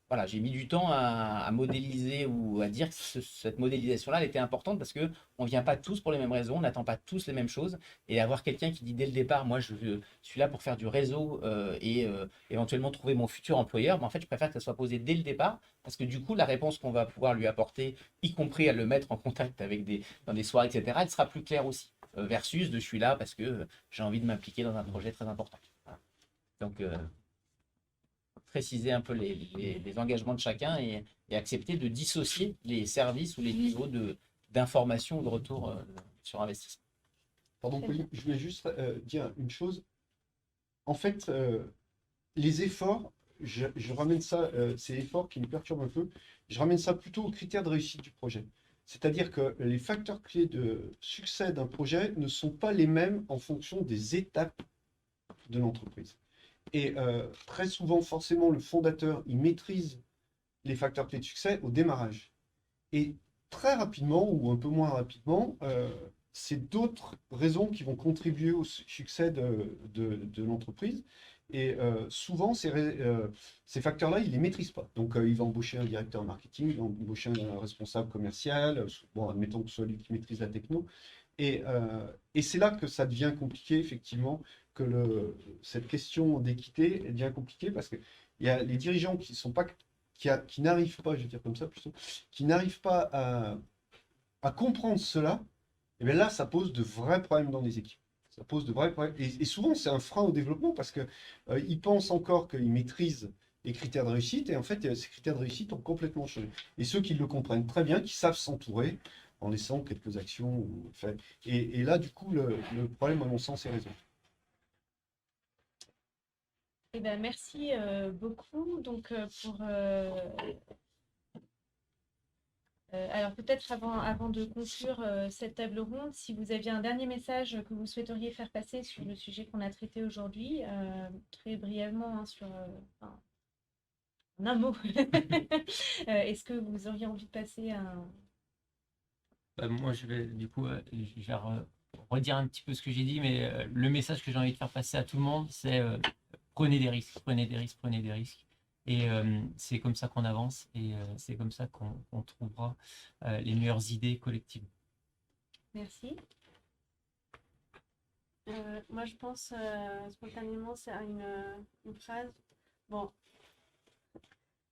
voilà, j'ai mis du temps à modéliser ou à dire que cette modélisation-là, elle était importante parce que on vient pas tous pour les mêmes raisons, on n'attend pas tous les mêmes choses. Et avoir quelqu'un qui dit dès le départ, moi, je suis là pour faire du réseau et éventuellement trouver mon futur employeur, mais en fait, je préfère que ça soit posé dès le départ parce que du coup, la réponse qu'on va pouvoir lui apporter, y compris à le mettre en contact avec dans des soirées, etc., elle sera plus claire aussi. Versus de je suis là parce que j'ai envie de m'impliquer dans un projet très important. Voilà. Donc, préciser un peu les engagements de chacun et accepter de dissocier les services ou les niveaux d'information ou de retour sur investissement. Pardon, Pauline, je voulais juste dire une chose. En fait, les efforts, je ramène ça, c'est l'effort qui me perturbe un peu, je ramène ça plutôt aux critères de réussite du projet. C'est-à-dire que les facteurs clés de succès d'un projet ne sont pas les mêmes en fonction des étapes de l'entreprise. Et très souvent, forcément, le fondateur, il maîtrise les facteurs clés de succès au démarrage. Et très rapidement, ou un peu moins rapidement, c'est d'autres raisons qui vont contribuer au succès de l'entreprise. Et souvent, ces facteurs-là, il ne les maîtrise pas. Donc, il va embaucher un directeur marketing, il va embaucher un responsable commercial, bon, admettons que ce soit lui qui maîtrise la techno. Et c'est là que ça devient compliqué, effectivement, que cette question d'équité devient compliquée parce qu'il y a les dirigeants qui sont pas, qui n'arrivent pas, je vais dire comme ça plutôt, qui n'arrivent pas à comprendre cela, et bien là, ça pose de vrais problèmes dans les équipes. Ça pose de vrais problèmes. Et souvent, c'est un frein au développement parce qu'ils pensent encore qu'ils maîtrisent les critères de réussite, et en fait, ces critères de réussite ont complètement changé. Et ceux qui le comprennent très bien, qui savent s'entourer en laissant quelques actions. Et là, du coup, le problème, à mon sens, est résolu. Eh ben, merci beaucoup. Donc, alors peut-être avant de conclure cette table ronde, si vous aviez un dernier message que vous souhaiteriez faire passer sur le sujet qu'on a traité aujourd'hui, très brièvement, hein, en un mot, est-ce que vous auriez envie de passer un... Moi, je vais du coup, je vais redire un petit peu ce que j'ai dit, mais le message que j'ai envie de faire passer à tout le monde, c'est prenez des risques, prenez des risques, prenez des risques. Et c'est comme ça qu'on avance et c'est comme ça qu'on trouvera les meilleures idées collectives. Merci. Moi, je pense spontanément, c'est une phrase. Bon,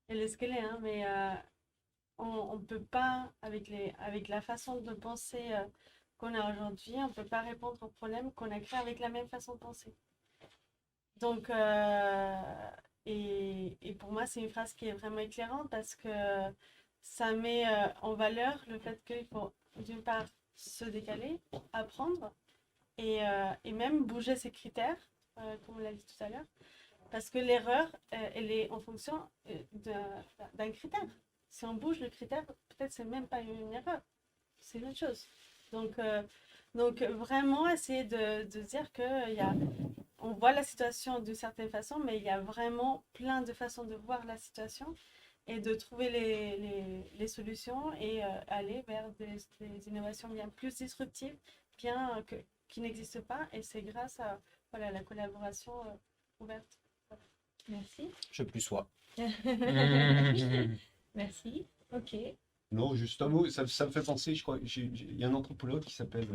elle est ce qu'elle est, hein, mais on ne peut pas, avec la façon de penser qu'on a aujourd'hui, on ne peut pas répondre aux problèmes qu'on a créés avec la même façon de penser. Donc, et pour moi, c'est une phrase qui est vraiment éclairante parce que ça met en valeur le fait qu'il faut, d'une part, se décaler, apprendre et même bouger ses critères, comme on l'a dit tout à l'heure, parce que l'erreur, elle est en fonction d'un critère. Si on bouge le critère, peut-être c'est même pas une erreur, c'est une autre chose. Donc vraiment essayer de dire on voit la situation d'une certaine façon, mais il y a vraiment plein de façons de voir la situation et de trouver les solutions et aller vers des innovations bien plus disruptives, qui n'existent pas. Et c'est grâce à la collaboration ouverte. Merci. Je plus sois. Merci. Ok. Non, juste un mot, ça me fait penser, je crois, il y a un anthropologue qui s'appelle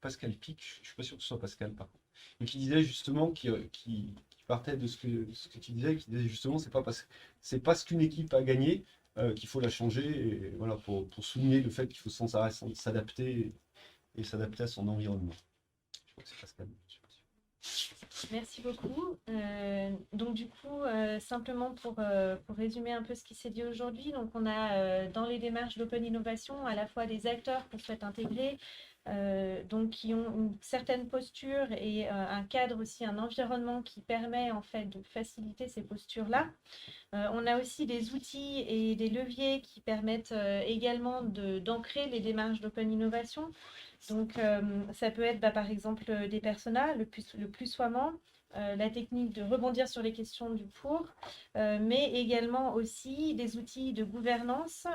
Pascal Pic, je ne suis pas sûr que ce soit Pascal par contre, mais qui disait justement, qui partait de ce que tu disais, qui disait justement, c'est parce qu'une équipe a gagné qu'il faut la changer, et voilà, pour souligner le fait qu'il faut sans arrêt s'adapter et s'adapter à son environnement. Je crois que c'est Pascal. Je suis pas sûr. Merci beaucoup. Donc du coup, simplement pour résumer un peu ce qui s'est dit aujourd'hui, donc on a dans les démarches d'Open Innovation à la fois des acteurs qu'on souhaite intégrer, donc qui ont une certaine posture et un cadre aussi, un environnement qui permet en fait de faciliter ces postures-là. On a aussi des outils et des leviers qui permettent également d'ancrer les démarches d'Open Innovation. Donc, ça peut être par exemple des personas, le plus soiement, la technique de rebondir sur les questions du pour, mais également aussi des outils de gouvernance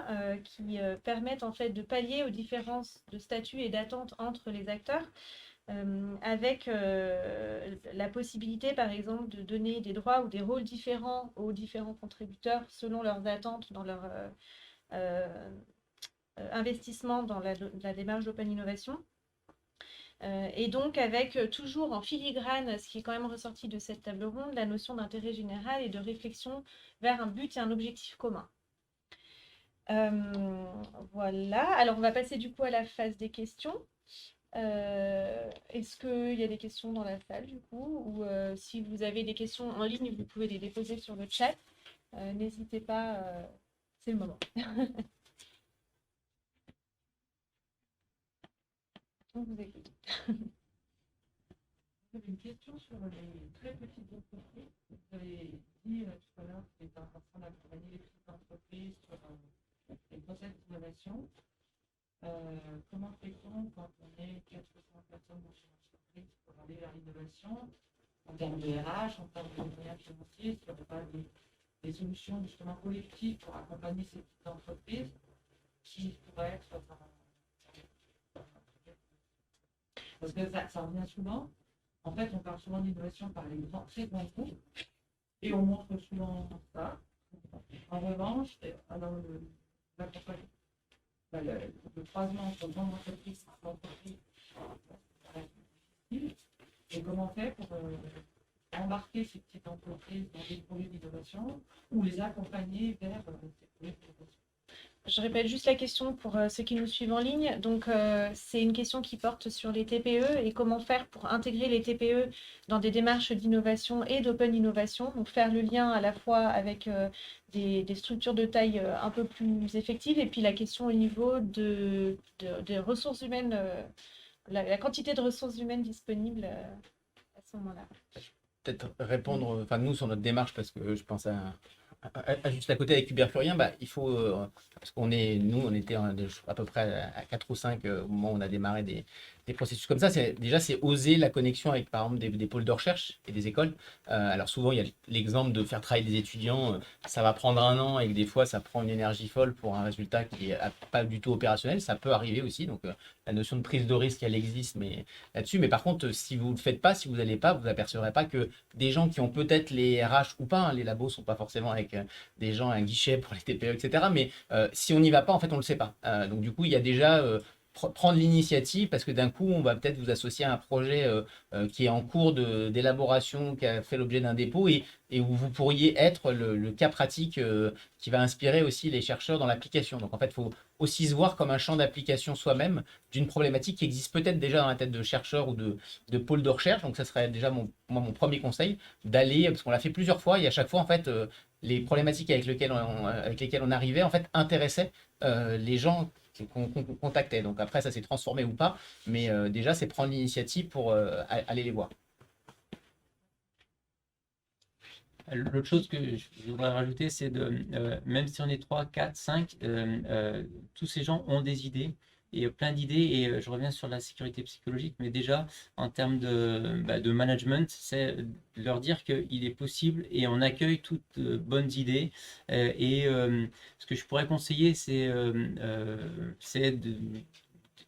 qui permettent en fait de pallier aux différences de statut et d'attente entre les acteurs. avec la possibilité, par exemple, de donner des droits ou des rôles différents aux différents contributeurs selon leurs attentes dans leur investissement dans la démarche d'Open Innovation. Et donc avec toujours en filigrane, ce qui est quand même ressorti de cette table ronde, la notion d'intérêt général et de réflexion vers un but et un objectif commun. Voilà, alors on va passer du coup à la phase des questions. Est-ce qu'il y a des questions dans la salle du coup, ou si vous avez des questions en ligne, vous pouvez les déposer sur le chat. N'hésitez pas, c'est le moment. On vous écoute. J'avais une question sur les très petites entreprises. Vous avez dit tout à l'heure que c'était important d'accompagner les petites entreprises sur les process d'innovation. Comment fait-on quand on est 400 personnes dans une entreprise pour aller vers l'innovation en termes de RH, en termes de moyens financiers, s'il n'y aurait pas des solutions justement collectives pour accompagner ces petites entreprises qui pourraient être... Parce que ça revient souvent. En fait, on parle souvent d'innovation par les très grands groupes et on montre souvent ça. En revanche, alors le croisement entre grandes entreprises et entreprises, ça reste difficile. Et comment on fait pour embarquer ces petites entreprises dans des projets d'innovation ou les accompagner vers ces projets d'innovation? Je répète juste la question pour ceux qui nous suivent en ligne. Donc, c'est une question qui porte sur les TPE et comment faire pour intégrer les TPE dans des démarches d'innovation et d'open innovation. Donc, faire le lien à la fois avec des structures de taille un peu plus effectives et puis la question au niveau des ressources humaines, la quantité de ressources humaines disponibles à ce moment-là. Peut-être répondre, enfin nous sur notre démarche, parce que je pense à juste à côté avec Uberfurien, il faut, parce on était à peu près à 4 ou 5 au moment où on a démarré des processus comme ça. C'est oser la connexion avec par exemple des pôles de recherche et des écoles. Alors souvent il y a l'exemple de faire travailler des étudiants, ça va prendre un an et que des fois ça prend une énergie folle pour un résultat qui n'est pas du tout opérationnel. Ça peut arriver aussi, donc la notion de prise de risque elle existe mais là-dessus. Mais par contre si vous ne le faites pas, si vous n'allez pas, vous apercevrez pas que des gens qui ont peut-être les RH ou pas, les labos sont pas forcément avec des gens à un guichet pour les TPE, etc. Mais si on n'y va pas, en fait, on le sait pas. Donc du coup, il y a déjà prendre l'initiative parce que d'un coup, on va peut-être vous associer à un projet qui est en cours d'élaboration, qui a fait l'objet d'un dépôt et où vous pourriez être le cas pratique qui va inspirer aussi les chercheurs dans l'application. Donc en fait, il faut aussi se voir comme un champ d'application soi-même d'une problématique qui existe peut-être déjà dans la tête de chercheurs ou de pôles de recherche. Donc ça serait déjà mon premier conseil d'aller, parce qu'on l'a fait plusieurs fois et à chaque fois, en fait, les problématiques avec lesquelles on arrivait, en fait, intéressaient les gens qu'on contactait. Donc après, ça s'est transformé ou pas, mais déjà, c'est prendre l'initiative pour aller les voir. L'autre chose que je voudrais rajouter, c'est même si on est 3, 4, 5, tous ces gens ont des idées et plein d'idées. Et je reviens sur la sécurité psychologique, mais déjà, en termes de management, c'est leur dire qu'il est possible et on accueille toutes bonnes idées. Ce que je pourrais conseiller, c'est de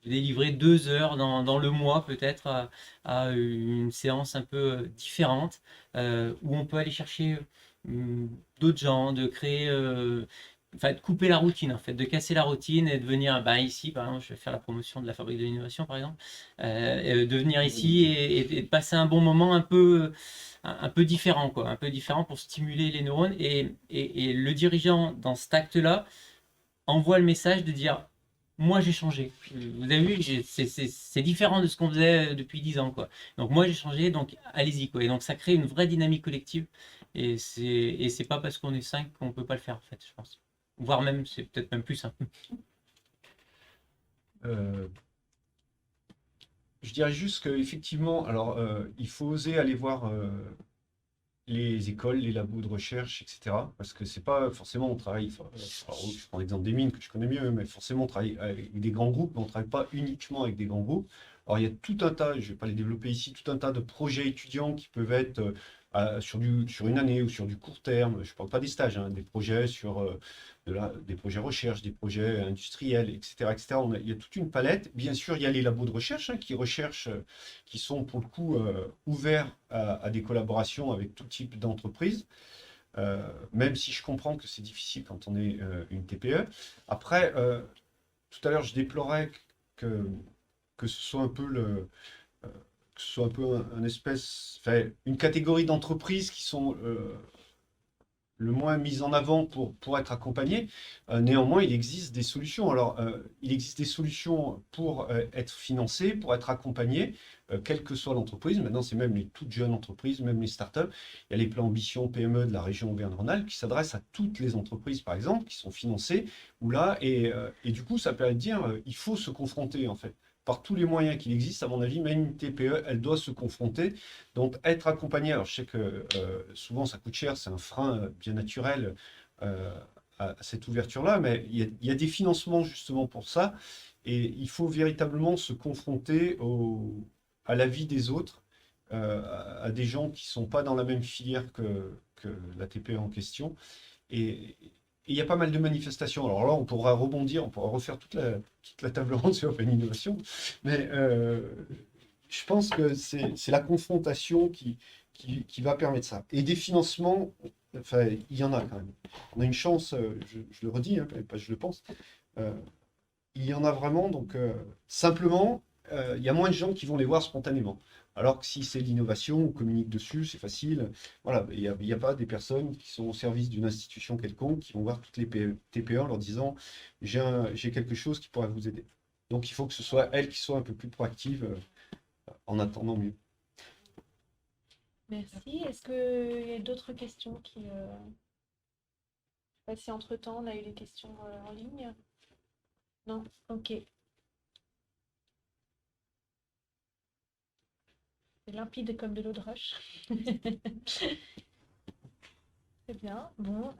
délivrer 2 heures dans le mois peut-être à une séance un peu différente où on peut aller chercher d'autres gens, de créer, de couper la routine en fait, de casser la routine et de venir ici, par exemple, je vais faire la promotion de la Fabrique de l'Innovation par exemple, de venir ici et de passer un bon moment un peu différent quoi, un peu différent pour stimuler les neurones et le dirigeant dans cet acte-là envoie le message de dire moi j'ai changé. Vous avez vu, c'est différent de ce qu'on faisait depuis 10 ans, quoi. Donc moi j'ai changé, donc allez-y, quoi. Et donc ça crée une vraie dynamique collective. Et c'est pas parce qu'on est 5 qu'on peut pas le faire, en fait, je pense. Voire même, c'est peut-être même plus simple. Je dirais juste qu'effectivement, alors il faut oser aller voir les écoles, les labos de recherche, etc. Parce que c'est pas forcément on travaille, alors, je prends l'exemple des mines que je connais mieux, mais forcément on travaille avec des grands groupes, mais on ne travaille pas uniquement avec des grands groupes. Alors il y a tout un tas, je ne vais pas les développer ici, tout un tas de projets étudiants qui peuvent être sur une année ou sur du court terme. Je ne parle pas des stages, hein, des projets sur des projets recherche, des projets industriels, etc., etc. Il y a toute une palette. Bien sûr, il y a les labos de recherche hein, qui recherchent, qui sont pour le coup ouverts à des collaborations avec tout type d'entreprise. Même si je comprends que c'est difficile quand on est une TPE. Après, tout à l'heure, je déplorais que ce soit un peu que ce soit un peu enfin, une catégorie d'entreprises qui sont le moins mises en avant pour être accompagnées. Néanmoins, il existe des solutions. Alors, il existe des solutions pour être financées, pour être accompagnées, quelle que soit l'entreprise. Maintenant, c'est même les toutes jeunes entreprises, même les startups. Il y a les plans Ambition PME de la région Auvergne-Rhône-Alpes qui s'adressent à toutes les entreprises, par exemple, qui sont financées, ou là, et du coup, ça permet de dire, il faut se confronter, en fait. Par tous les moyens qu'il existe, à mon avis, même une TPE, elle doit se confronter. Donc, être accompagné, alors je sais que souvent ça coûte cher, c'est un frein bien naturel à cette ouverture-là, mais il y a des financements justement pour ça, et il faut véritablement se confronter à la vie des autres, à des gens qui ne sont pas dans la même filière que la TPE en question. Et il y a pas mal de manifestations. Alors là, on pourra rebondir, on pourra refaire toute la table ronde sur Open Innovation, mais je pense que c'est la confrontation qui va permettre ça. Et des financements, enfin, il y en a quand même. On a une chance, je le redis, hein, pas je le pense, il y en a vraiment, donc simplement, il y a moins de gens qui vont les voir spontanément. Alors que si c'est l'innovation, on communique dessus, c'est facile. Voilà, il n'y a pas des personnes qui sont au service d'une institution quelconque qui vont voir toutes les TPE en leur disant j'ai quelque chose qui pourrait vous aider. Donc il faut que ce soit elles qui soient un peu plus proactives en attendant mieux. Merci. Est-ce qu'il y a d'autres questions qui... Je sais pas si entre-temps on a eu des questions en ligne. Non? Ok. C'est limpide comme de l'eau de roche. Très bien. Bon,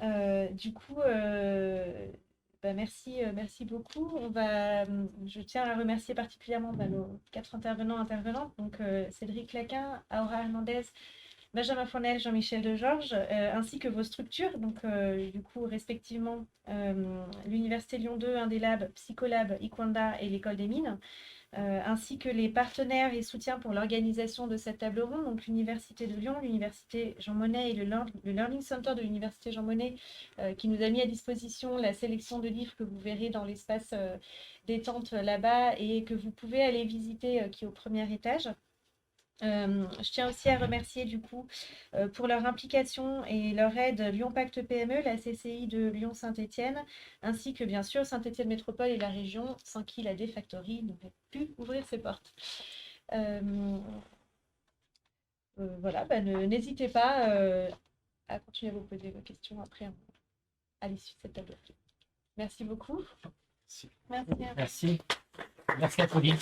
du coup, merci, merci beaucoup. Je tiens à remercier particulièrement nos 4 intervenantes. Donc, Cédric Laquin, Aura Hernandez, Benjamin Fournel, Jean-Michel Degeorges, ainsi que vos structures. Donc, du coup, respectivement, l'Université Lyon 2, Indélab, Psycholab, Ikwanda et l'École des Mines. Ainsi que les partenaires et soutiens pour l'organisation de cette table ronde, donc l'Université de Lyon, l'Université Jean Monnet et le Learning Center de l'Université Jean Monnet, qui nous a mis à disposition la sélection de livres que vous verrez dans l'espace détente là-bas et que vous pouvez aller visiter, qui est au premier étage. Je tiens aussi à remercier du coup pour leur implication et leur aide Lyon Pacte PME, la CCI de Lyon-Saint-Étienne, ainsi que bien sûr Saint-Étienne Métropole et la région, sans qui la D-Factory n'aurait pu ouvrir ses portes. Voilà, n'hésitez pas à continuer à vous poser vos questions après à l'issue de cette table. Merci beaucoup. Merci. Merci. Merci à Pauline.